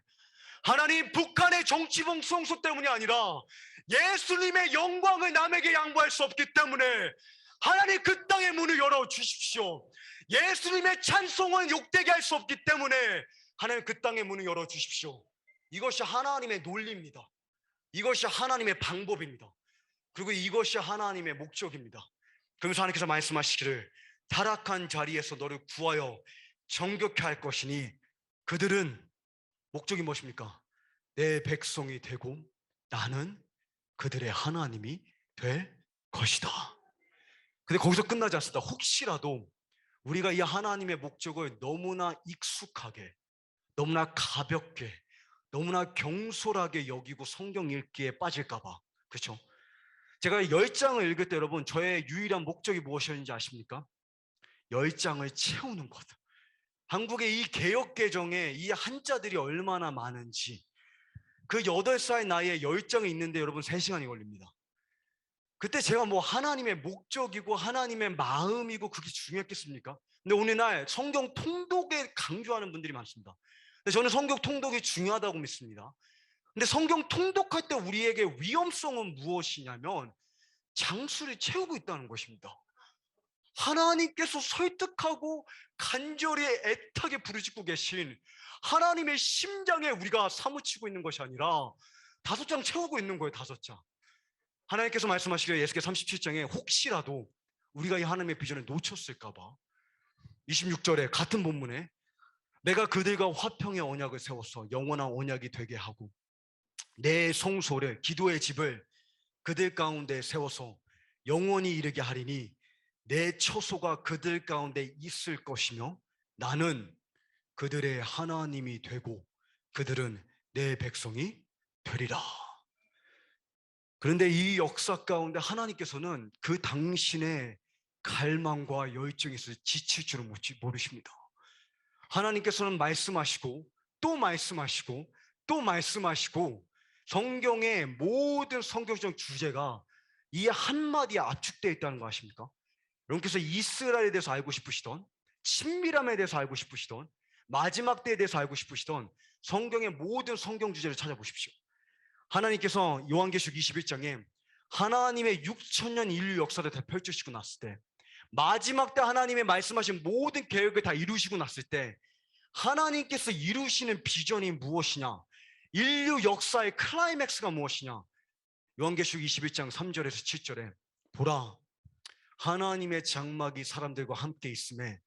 [SPEAKER 1] 하나님 북한의 정치 봉성소 때문이 아니라 예수님의 영광을 남에게 양보할 수 없기 때문에 하나님 그 땅의 문을 열어주십시오. 예수님의 찬송은 욕되게 할 수 없기 때문에 하나님 그 땅의 문을 열어주십시오. 이것이 하나님의 논리입니다. 이것이 하나님의 방법입니다. 그리고 이것이 하나님의 목적입니다. 그러면서 하나님께서 말씀하시기를 타락한 자리에서 너를 구하여 정결케 할 것이니 그들은 목적이 무엇입니까? 내 백성이 되고 나는 그들의 하나님이 될 것이다. 근데 거기서 끝나지 않습니다. 혹시라도 우리가 이 하나님의 목적을 너무나 익숙하게 너무나 가볍게 너무나 경솔하게 여기고 성경 읽기에 빠질까 봐. 그렇죠? 제가 10장을 읽을 때 여러분 저의 유일한 목적이 무엇이었는지 아십니까? 10장을 채우는 것. 한국의 이 개혁개정에 이 한자들이 얼마나 많은지, 그 8살 나이에 10장이 있는데 여러분 3시간이 걸립니다. 그때 제가 뭐 하나님의 목적이고 하나님의 마음이고 그게 중요했겠습니까? 근데 오늘날 성경 통독에 강조하는 분들이 많습니다. 근데 저는 성경 통독이 중요하다고 믿습니다. 근데 성경 통독할 때 우리에게 위험성은 무엇이냐면 장수를 채우고 있다는 것입니다. 하나님께서 설득하고 간절히 애타게 부르짖고 계신 하나님의 심장에 우리가 사무치고 있는 것이 아니라 5장 채우고 있는 거예요. 5장. 하나님께서 말씀하시기를 예수께 37장에 혹시라도 우리가 이 하나님의 비전을 놓쳤을까 봐 26절에 같은 본문에 내가 그들과 화평의 언약을 세워서 영원한 언약이 되게 하고 내 성소를 기도의 집을 그들 가운데 세워서 영원히 이르게 하리니 내 처소가 그들 가운데 있을 것이며 나는 그들의 하나님이 되고 그들은 내 백성이 되리라. 그런데 이 역사 가운데 하나님께서는 그 당신의 갈망과 열정에서 지칠 줄은 모르십니다. 하나님께서는 말씀하시고 또 말씀하시고 또 말씀하시고 성경의 모든 성경적 주제가 이 한마디에 압축되어 있다는 거 아십니까? 여러분께서 이스라엘에 대해서 알고 싶으시던, 친밀함에 대해서 알고 싶으시던, 마지막 때에 대해서 알고 싶으시던 성경의 모든 성경 주제를 찾아보십시오. 하나님께서 요한계시록 21장에 하나님의 6천년 인류 역사를 다 펼치시고 났을 때, 마지막 때 하나님의 말씀하신 모든 계획을 다 이루시고 났을 때 하나님께서 이루시는 비전이 무엇이냐, 인류 역사의 클라이맥스가 무엇이냐. 요한계시록 21장 3절에서 7절에 보라 하나님의 장막이 사람들과 함께 있음에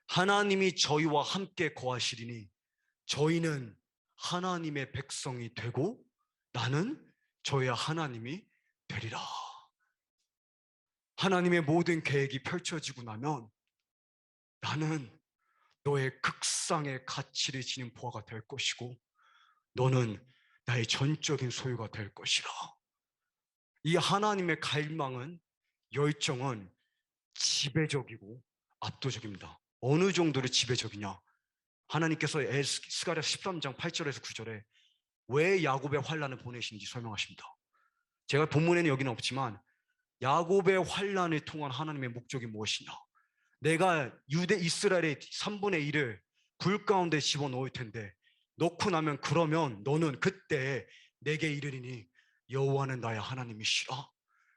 [SPEAKER 1] 하나님이 저희와 함께 거하시리니 저희는 하나님의 백성이 되고 나는 저희의 하나님이 되리라. 하나님의 모든 계획이 펼쳐지고 나면 나는 너의 극상의 가치를 지닌 보화가 될 것이고 너는 나의 전적인 소유가 될 것이라. 이 하나님의 갈망은, 열정은 지배적이고 압도적입니다. 어느 정도로 지배적이냐? 하나님께서 스가랴 13장 8절에서 9절에 왜 야곱의 환란을 보내시는지 설명하십니다. 제가 본문에는 여기는 없지만 야곱의 환란을 통한 하나님의 목적이 무엇이냐? 내가 유대 이스라엘의 3분의 1을 불 가운데 집어넣을 텐데 넣고 나면 그러면 너는 그때 내게 이르리니 여호와는 나의 하나님이시라.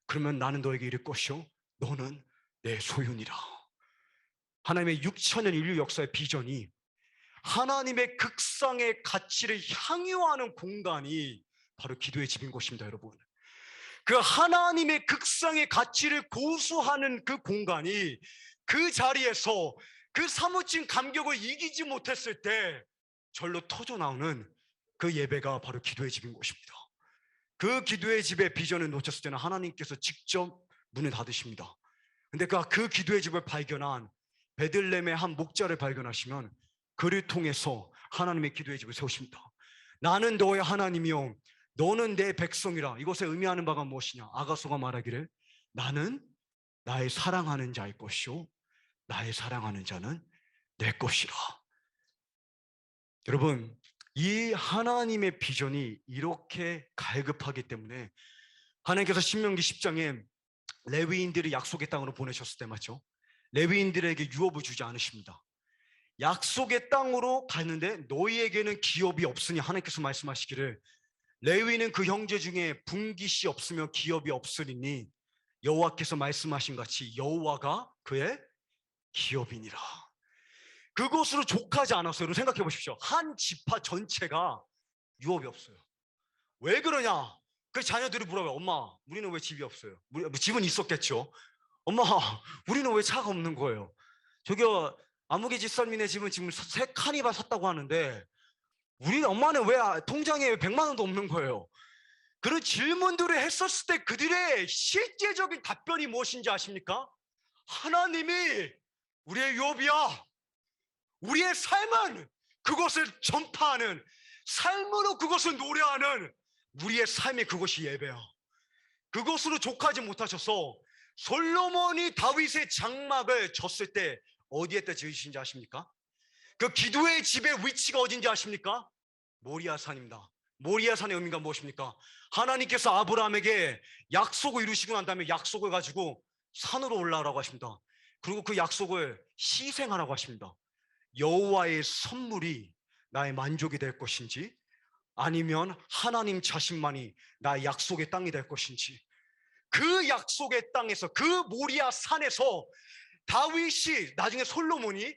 [SPEAKER 1] 그러면 나는 너에게 이를 것이요 너는 내 소유니라. 하나님의 6천년 인류 역사의 비전이 하나님의 극상의 가치를 향유하는 공간이 바로 기도의 집인 것입니다. 여러분, 그 하나님의 극상의 가치를 고수하는 그 공간이, 그 자리에서 그 사무친 감격을 이기지 못했을 때 절로 터져 나오는 그 예배가 바로 기도의 집인 것입니다. 그 기도의 집의 비전을 놓쳤을 때는 하나님께서 직접 문을 닫으십니다. 근데 그 기도의 집을 발견한 베들레헴의 한 목자를 발견하시면 그를 통해서 하나님의 기도의 집을 세우십니다. 나는 너의 하나님이요 너는 내 백성이라. 이것에 의미하는 바가 무엇이냐? 아가서가 말하기를 나는 나의 사랑하는 자의 것이요 나의 사랑하는 자는 내 것이라. 여러분, 이 하나님의 비전이 이렇게 갈급하기 때문에 하나님께서 신명기 10장에 레위인들을 약속의 땅으로 보내셨을 때 맞죠? 레위인들에게 유업을 주지 않으십니다. 약속의 땅으로 가는데 너희에게는 기업이 없으니 하나님께서 말씀하시기를 레위는 그 형제 중에 분깃이 없으며 기업이 없으리니 여호와께서 말씀하신 같이 여호와가 그의 기업이니라. 그것으로 족하지 않았어요. 여러분 생각해 보십시오. 한 지파 전체가 유업이 없어요. 왜 그러냐? 그 자녀들이 물어봐요. 엄마, 우리는 왜 집이 없어요? 집은 있었겠죠. 엄마, 우리는 왜 차가 없는 거예요? 저기요, 아무개 집사님네 집은 지금 3칸이나 샀다고 하는데 우리 엄마는 왜 통장에 100만 원도 없는 거예요? 그런 질문들을 했었을 때 그들의 실제적인 답변이 무엇인지 아십니까? 하나님이 우리의 유업이야. 우리의 삶은 그것을 전파하는 삶으로 그것을 노래하는 우리의 삶이 그것이 예배야. 그것으로 족하지 못하셔서 솔로몬이 다윗의 장막을 졌을 때 어디에다 지으신지 아십니까? 그 기도의 집의 위치가 어딘지 아십니까? 모리아산입니다. 모리아산의 의미가 무엇입니까? 하나님께서 아브라함에게 약속을 이루시고 난 다음에 약속을 가지고 산으로 올라가라고 하십니다. 그리고 그 약속을 희생하라고 하십니다. 여호와의 선물이 나의 만족이 될 것인지, 아니면 하나님 자신만이 나의 약속의 땅이 될 것인지, 그 약속의 땅에서, 그 모리아 산에서 다윗이, 나중에 솔로몬이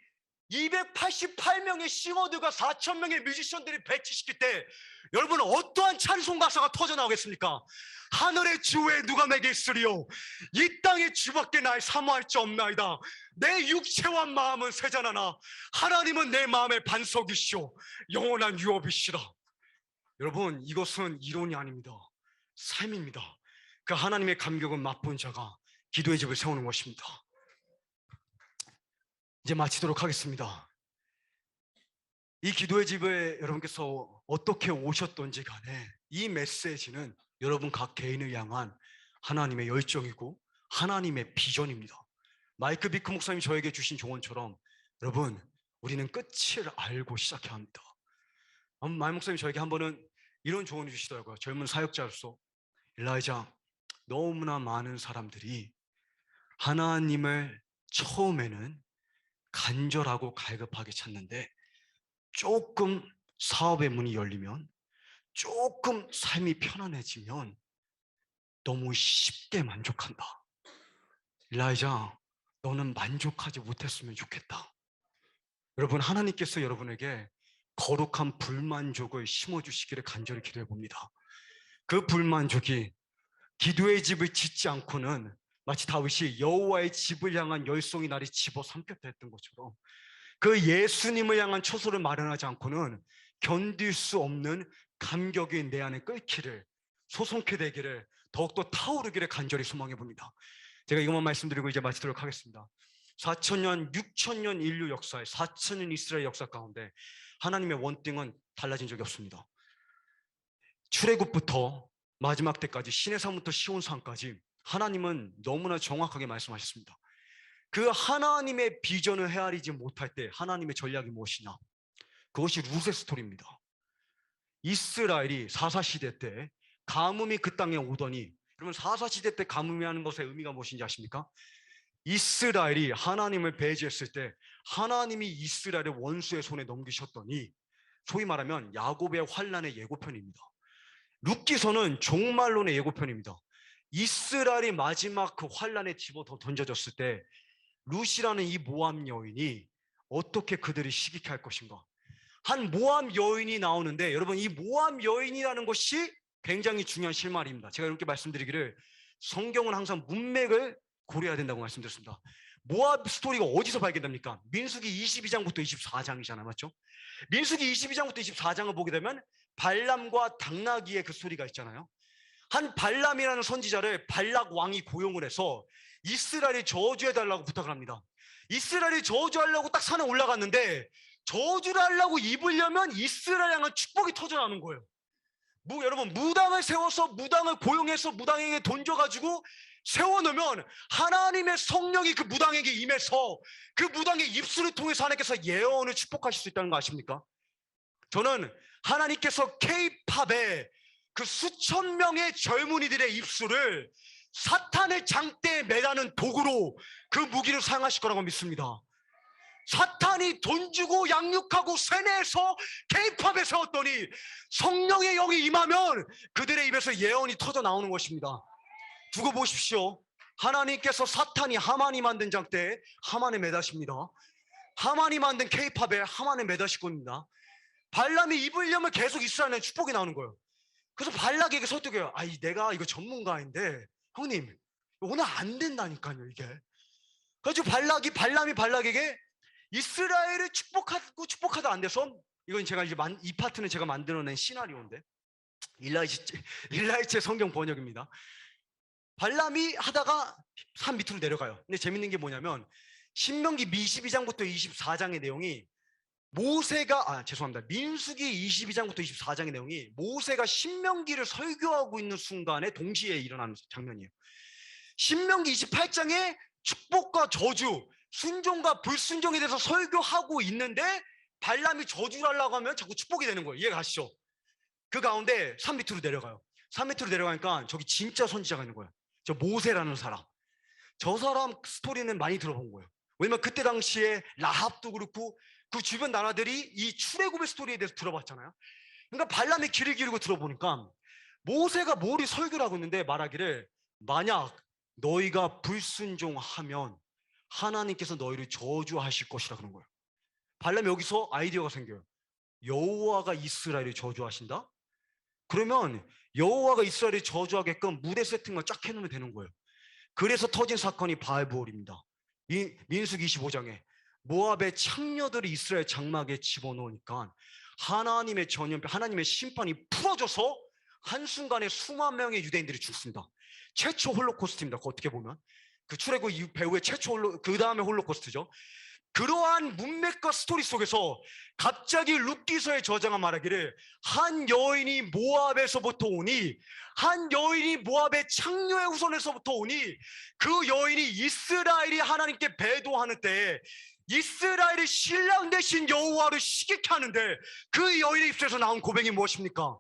[SPEAKER 1] 288명의 싱어들과 4,000명의 뮤지션들이 배치시킬 때 여러분 어떠한 찬송 가사가 터져 나오겠습니까? 하늘의 주에 누가 내게 있으리요, 이 땅의 주밖에 날 사모할 자 없나이다. 내 육체와 마음은 세잔하나 하나님은 내 마음의 반석이시오 영원한 유업이시라. 여러분, 이것은 이론이 아닙니다. 삶입니다. 그 하나님의 감격은 맛본 자가 기도의 집을 세우는 것입니다. 이제 마치도록 하겠습니다. 이 기도의 집에 여러분께서 어떻게 오셨던지 간에 이 메시지는 여러분 각 개인을 향한 하나님의 열정이고 하나님의 비전입니다. 마이크 비크 목사님이 저에게 주신 조언처럼 여러분, 우리는 끝을 알고 시작해야 합니다. 마이크 목사님이 저에게 한 번은 이런 조언을 주시더라고요. 젊은 사역자로서, 일라이자, 너무나 많은 사람들이 하나님을 처음에는 간절하고 갈급하게 찾는데 조금 사업의 문이 열리면, 조금 삶이 편안해지면 너무 쉽게 만족한다. 일라이자, 너는 만족하지 못했으면 좋겠다. 여러분, 하나님께서 여러분에게 거룩한 불만족을 심어주시기를 간절히 기도해 봅니다. 그 불만족이 기도의 집을 짓지 않고는 마치 다윗이 여호와의 집을 향한 열송이 날이 집어삼켰다 했던 것처럼 그 예수님을 향한 초소를 마련하지 않고는 견딜 수 없는 감격이 내 안에 끓기를, 소송케 되기를, 더욱더 타오르기를 간절히 소망해 봅니다. 제가 이것만 말씀드리고 이제 마치도록 하겠습니다. 4,000년, 6,000년 인류 역사에, 4,000년 이스라엘 역사 가운데 하나님의 원띵은 달라진 적이 없습니다. 출애굽부터 마지막 때까지, 시내산부터 시온산까지 하나님은 너무나 정확하게 말씀하셨습니다. 그 하나님의 비전을 헤아리지 못할 때 하나님의 전략이 무엇이냐? 그것이 룻의 스토리입니다. 이스라엘이 사사시대 때 가뭄이 그 땅에 오더니, 그러면 사사시대 때 가뭄이 하는 것의 의미가 무엇인지 아십니까? 이스라엘이 하나님을 배제했을 때 하나님이 이스라엘을 원수의 손에 넘기셨더니, 소위 말하면 야곱의 환란의 예고편입니다. 룻기서는 종말론의 예고편입니다. 이스라엘이 마지막 그 환란에 집어 던져졌을 때 룻이라는 이 모함 여인이 어떻게 그들을 시기케 할 것인가? 한 모함 여인이 나오는데, 여러분, 이 모함 여인이라는 것이 굉장히 중요한 실마리입니다. 제가 이렇게 말씀드리기를, 성경은 항상 문맥을 고려해야 된다고 말씀드렸습니다. 모압 스토리가 어디서 발견됩니까? 민수기 22장부터 24장이잖아요, 맞죠? 민수기 22장부터 24장을 보게 되면 발람과 당나귀의 그 스토리가 있잖아요. 한 발람이라는 선지자를 발락 왕이 고용을 해서 이스라엘이 저주해달라고 부탁을 합니다. 이스라엘이 저주하려고 딱 산에 올라갔는데, 저주를 하려고 입으려면 이스라엘 향한 축복이 터져나오는 거예요. 여러분, 무당을 세워서, 무당을 고용해서 무당에게 돈 줘가지고 세워놓으면 하나님의 성령이 그 무당에게 임해서 그 무당의 입술을 통해서 하나님께서 예언을 축복하실 수 있다는 거 아십니까? 저는 하나님께서 K-팝의 그 수천 명의 젊은이들의 입술을 사탄의 장대에 매다는 도구로, 그 무기를 사용하실 거라고 믿습니다. 사탄이 돈 주고 양육하고 세뇌해서 K-팝에 세웠더니 성령의 영이 임하면 그들의 입에서 예언이 터져 나오는 것입니다. 두고 보십시오. 하나님께서 사탄이 하만이 만든 장대에 하만에 매다십니다. 하만이 만든 K-팝에 하만에 매다실 겁니다. 발람이 입으려면 계속 이스라엘에 축복이 나오는 거예요. 그래서 발락에게 설득해요. 내가 이거 전문가인데 형님, 오늘 안 된다니까요, 이게. 그래서 발람이 발락에게 이스라엘을 축복하다 안 돼서, 이건 제가 이제 이 파트는 제가 만들어낸 시나리오인데, 일라이체 성경 번역입니다. 발람이 하다가 산 밑으로 내려가요. 근데 재밌는 게 뭐냐면, 신명기 22장부터 24장의 내용이 죄송합니다. 민수기 22장부터 24장의 내용이 모세가 신명기를 설교하고 있는 순간에 동시에 일어나는 장면이에요. 신명기 28장에 축복과 저주, 순종과 불순종에 대해서 설교하고 있는데 발람이 저주를 하려고 하면 자꾸 축복이 되는 거예요. 이해가 가시죠? 그 가운데 산 밑으로 내려가요. 산 밑으로 내려가니까 저기 진짜 선지자가 있는 거예요. 저 모세라는 사람. 저 사람 스토리는 많이 들어본 거예요. 왜냐면 그때 당시에 라합도 그렇고 그 주변 나라들이 이 출애굽의 스토리에 대해서 들어봤잖아요. 그러니까 발람이 귀를 기울이고 들어보니까 모세가 머리 설교를 하고 있는데 말하기를, 만약 너희가 불순종하면 하나님께서 너희를 저주하실 것이라 그런 거예요. 발람이 여기서 아이디어가 생겨요. 여호와가 이스라엘을 저주하신다? 그러면 여호와가 이스라엘을 저주하게끔 무대 세팅만 쫙 해놓으면 되는 거예요. 그래서 터진 사건이 바알보올입니다. 민수기 25장에 모압의 창녀들이 이스라엘 장막에 집어넣으니까 하나님의 전염병, 하나님의 심판이 풀어져서 한순간에 수만 명의 유대인들이 죽습니다. 최초 홀로코스트입니다. 어떻게 보면 그 출애굽 배후의 최초 그 다음에 홀로코스트죠. 그러한 문맥과 스토리 속에서 갑자기 룻기서의 저자가 말하기를, 한 여인이 모압에서부터 오니, 한 여인이 모압의 창녀의 후손에서부터 오니, 그 여인이 이스라엘이 하나님께 배도하는 때에 이스라엘의 신랑 대신 여호와를 시기케 하는데, 그 여인의 입술에서 나온 고백이 무엇입니까?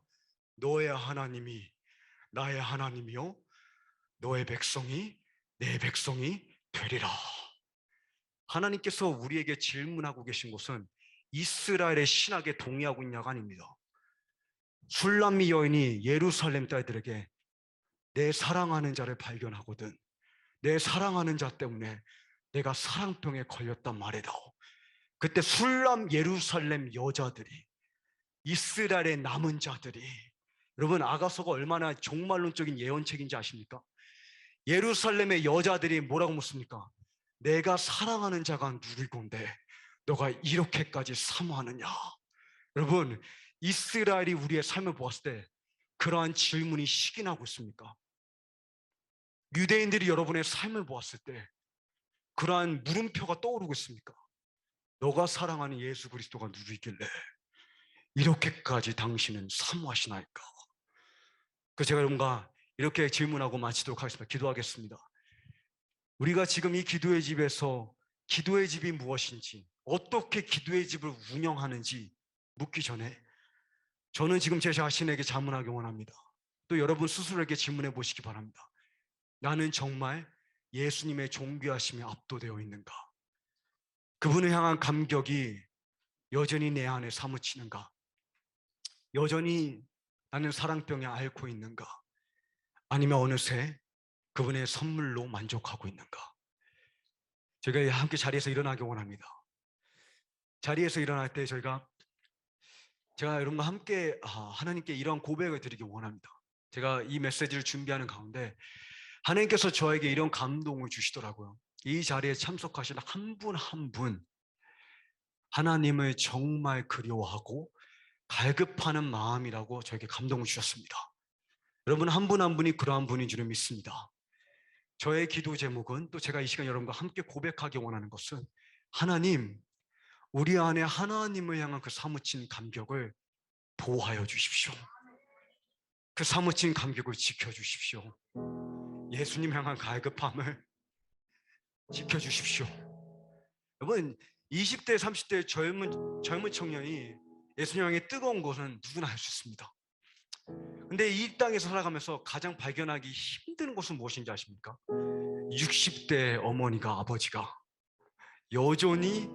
[SPEAKER 1] 너의 하나님이 나의 하나님이요, 너의 백성이 내 백성이 되리라. 하나님께서 우리에게 질문하고 계신 것은 이스라엘의 신학에 동의하고 있냐가 아닙니다. 술람미 여인이 예루살렘 딸들에게 내 사랑하는 자를 발견하거든 내 사랑하는 자 때문에 내가 사랑병에 걸렸단 말이다. 그때 술람 예루살렘 여자들이, 이스라엘의 남은 자들이, 여러분 아가서가 얼마나 종말론적인 예언책인지 아십니까? 예루살렘의 여자들이 뭐라고 묻습니까? 내가 사랑하는 자가 누구건데 너가 이렇게까지 사모하느냐? 여러분, 이스라엘이 우리의 삶을 보았을 때 그러한 질문이 시기나고 있습니까? 유대인들이 여러분의 삶을 보았을 때 그러한 물음표가 떠오르고 있습니까? 너가 사랑하는 예수 그리스도가 누구이길래 이렇게까지 당신은 사모하시나이까? 제가 여러분과 이렇게 질문하고 마치도록 하겠습니다. 기도하겠습니다. 우리가 지금 이 기도의 집에서 기도의 집이 무엇인지, 어떻게 기도의 집을 운영하는지 묻기 전에 저는 지금 제 자신에게 자문하기 원합니다. 또 여러분 스스로에게 질문해 보시기 바랍니다. 나는 정말 예수님의 존귀하심에 압도되어 있는가? 그분을 향한 감격이 여전히 내 안에 사무치는가? 여전히 나는 사랑병에 앓고 있는가? 아니면 어느새 그분의 선물로 만족하고 있는가? 저희가 함께 자리에서 일어나기 원합니다. 자리에서 일어날 때 제가 여러분과 함께 하나님께 이런 고백을 드리기 원합니다. 제가 이 메시지를 준비하는 가운데 하나님께서 저에게 이런 감동을 주시더라고요. 이 자리에 참석하신 한 분 한 분 하나님을 정말 그리워하고 갈급하는 마음이라고 저에게 감동을 주셨습니다. 여러분 한 분 한 분이 그러한 분인 줄을 믿습니다. 저의 기도 제목은, 또 제가 이 시간 여러분과 함께 고백하기 원하는 것은, 하나님, 우리 안에 하나님을 향한 그 사무친 감격을 보호하여 주십시오. 그 사무친 감격을 지켜주십시오. 예수님 향한 갈급함을 지켜주십시오. 여러분 20대 30대 젊은 청년이 예수님 향해 뜨거운 것은 누구나 할 수 있습니다. 근데 이 땅에서 살아가면서 가장 발견하기 힘든 것은 무엇인지 아십니까? 60대 어머니가, 아버지가 여전히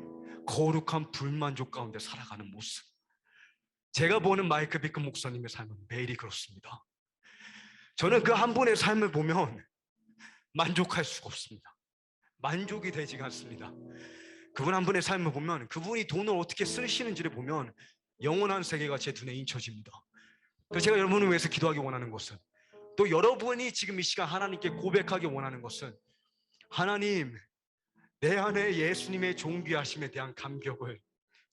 [SPEAKER 1] 거룩한 불만족 가운데 살아가는 모습. 제가 보는 마이크 비크 목사님의 삶은 매일이 그렇습니다. 저는 그 한 분의 삶을 보면 만족할 수가 없습니다. 만족이 되지가 않습니다. 그분 한 분의 삶을 보면, 그분이 돈을 어떻게 쓰시는지를 보면 영원한 세계가 제 눈에 인쳐집니다. 그래서 제가 여러분을 위해서 기도하기 원하는 것은, 또 여러분이 지금 이 시간 하나님께 고백하기 원하는 것은, 하나님, 내 안에 예수님의 존귀하심에 대한 감격을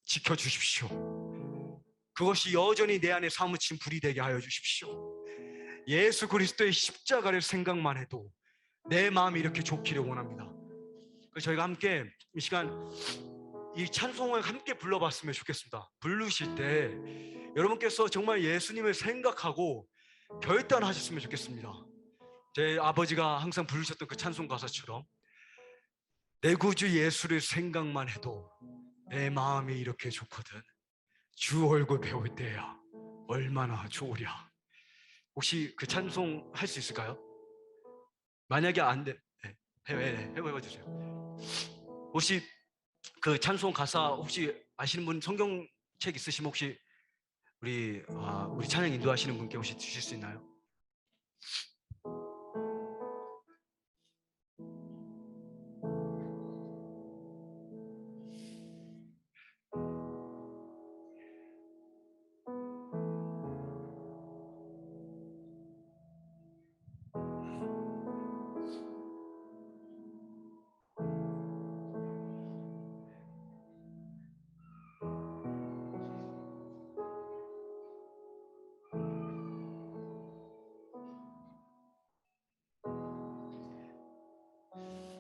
[SPEAKER 1] 지켜주십시오. 그것이 여전히 내 안에 사무친 불이 되게 하여 주십시오. 예수 그리스도의 십자가를 생각만 해도 내 마음이 이렇게 좋기를 원합니다. 그래서 저희가 함께 이 시간 이 찬송을 함께 불러봤으면 좋겠습니다. 부르실 때 여러분께서 정말 예수님을 생각하고 결단하셨으면 좋겠습니다. 제 아버지가 항상 부르셨던 그 찬송 가사처럼 내 구주 예수를 생각만 해도 내 마음이 이렇게 좋거든. 주 얼굴 배울 때야 얼마나 좋으랴. 혹시 그 찬송 할 수 있을까요? 만약에 안 돼, 해보세요. 혹시 그 찬송 가사 혹시 아시는 분, 성경책 있으시면 혹시 우리 찬양 인도하시는 분께 혹시 주실 수 있나요?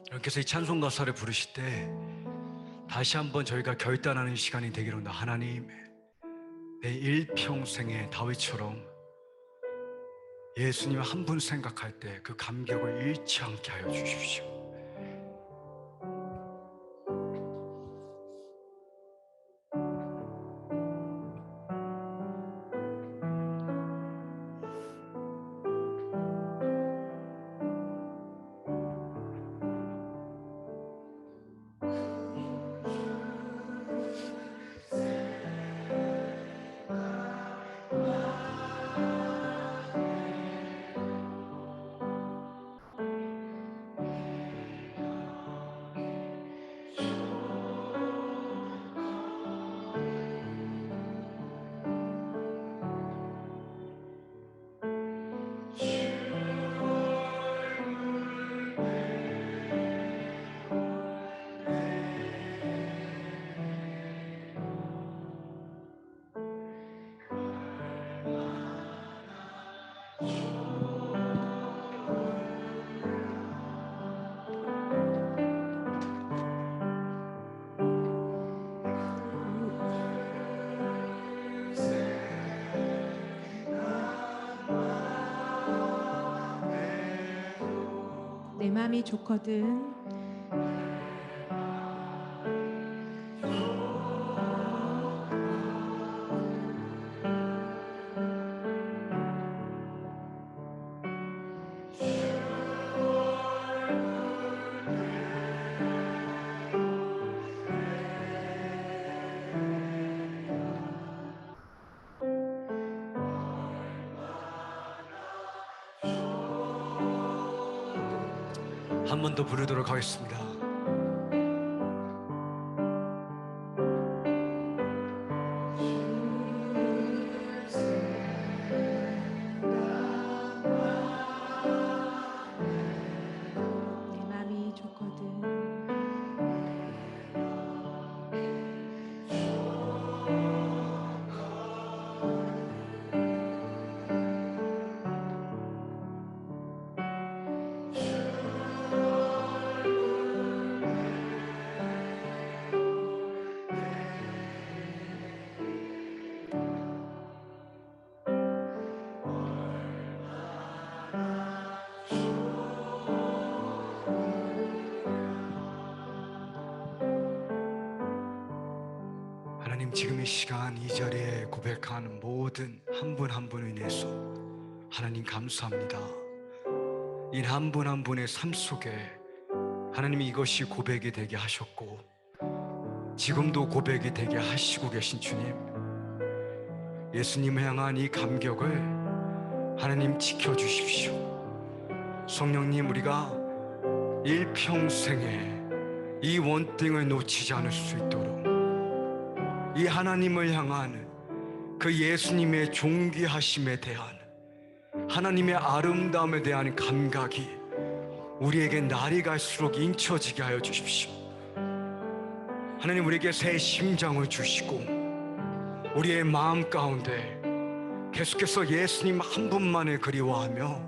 [SPEAKER 1] 여러분께서 이 찬송 가사를 부르실 때 다시 한번 저희가 결단하는 시간이 되기를 원합니다. 하나님, 내 일평생에 다윗처럼 예수님 한 분 생각할 때 그 감격을 잃지 않게 하여 주십시오.
[SPEAKER 2] 내 맘이 좋거든.
[SPEAKER 1] 한 번 더 부르도록 하겠습니다.
[SPEAKER 2] 내 맘이 좋거든.
[SPEAKER 1] 하나님, 지금 이 시간 이 자리에 고백하는 모든 한 분 한 분을 인해서 하나님 감사합니다. 이 한 분 한 분의 삶 속에 하나님이 이것이 고백이 되게 하셨고 지금도 고백이 되게 하시고 계신 주님, 예수님을 향한 이 감격을 하나님 지켜주십시오. 성령님, 우리가 일평생에 이 원등을 놓치지 않을 수 있도록 이 하나님을 향한 그 예수님의 존귀하심에 대한 하나님의 아름다움에 대한 감각이 우리에게 날이 갈수록 인쳐지게 하여 주십시오. 하나님, 우리에게 새 심장을 주시고 우리의 마음 가운데 계속해서 예수님 한 분만을 그리워하며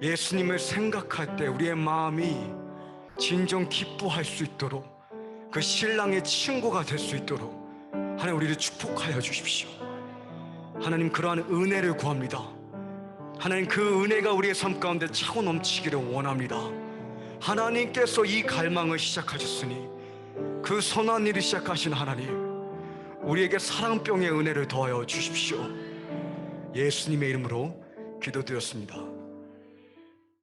[SPEAKER 1] 예수님을 생각할 때 우리의 마음이 진정 기뻐할 수 있도록 그 신랑의 친구가 될 수 있도록 하나님 우리를 축복하여 주십시오. 하나님 그러한 은혜를 구합니다. 하나님 그 은혜가 우리의 삶 가운데 차고 넘치기를 원합니다. 하나님께서 이 갈망을 시작하셨으니 그 선한 일을 시작하신 하나님, 우리에게 사랑병의 은혜를 더하여 주십시오. 예수님의 이름으로 기도드렸습니다.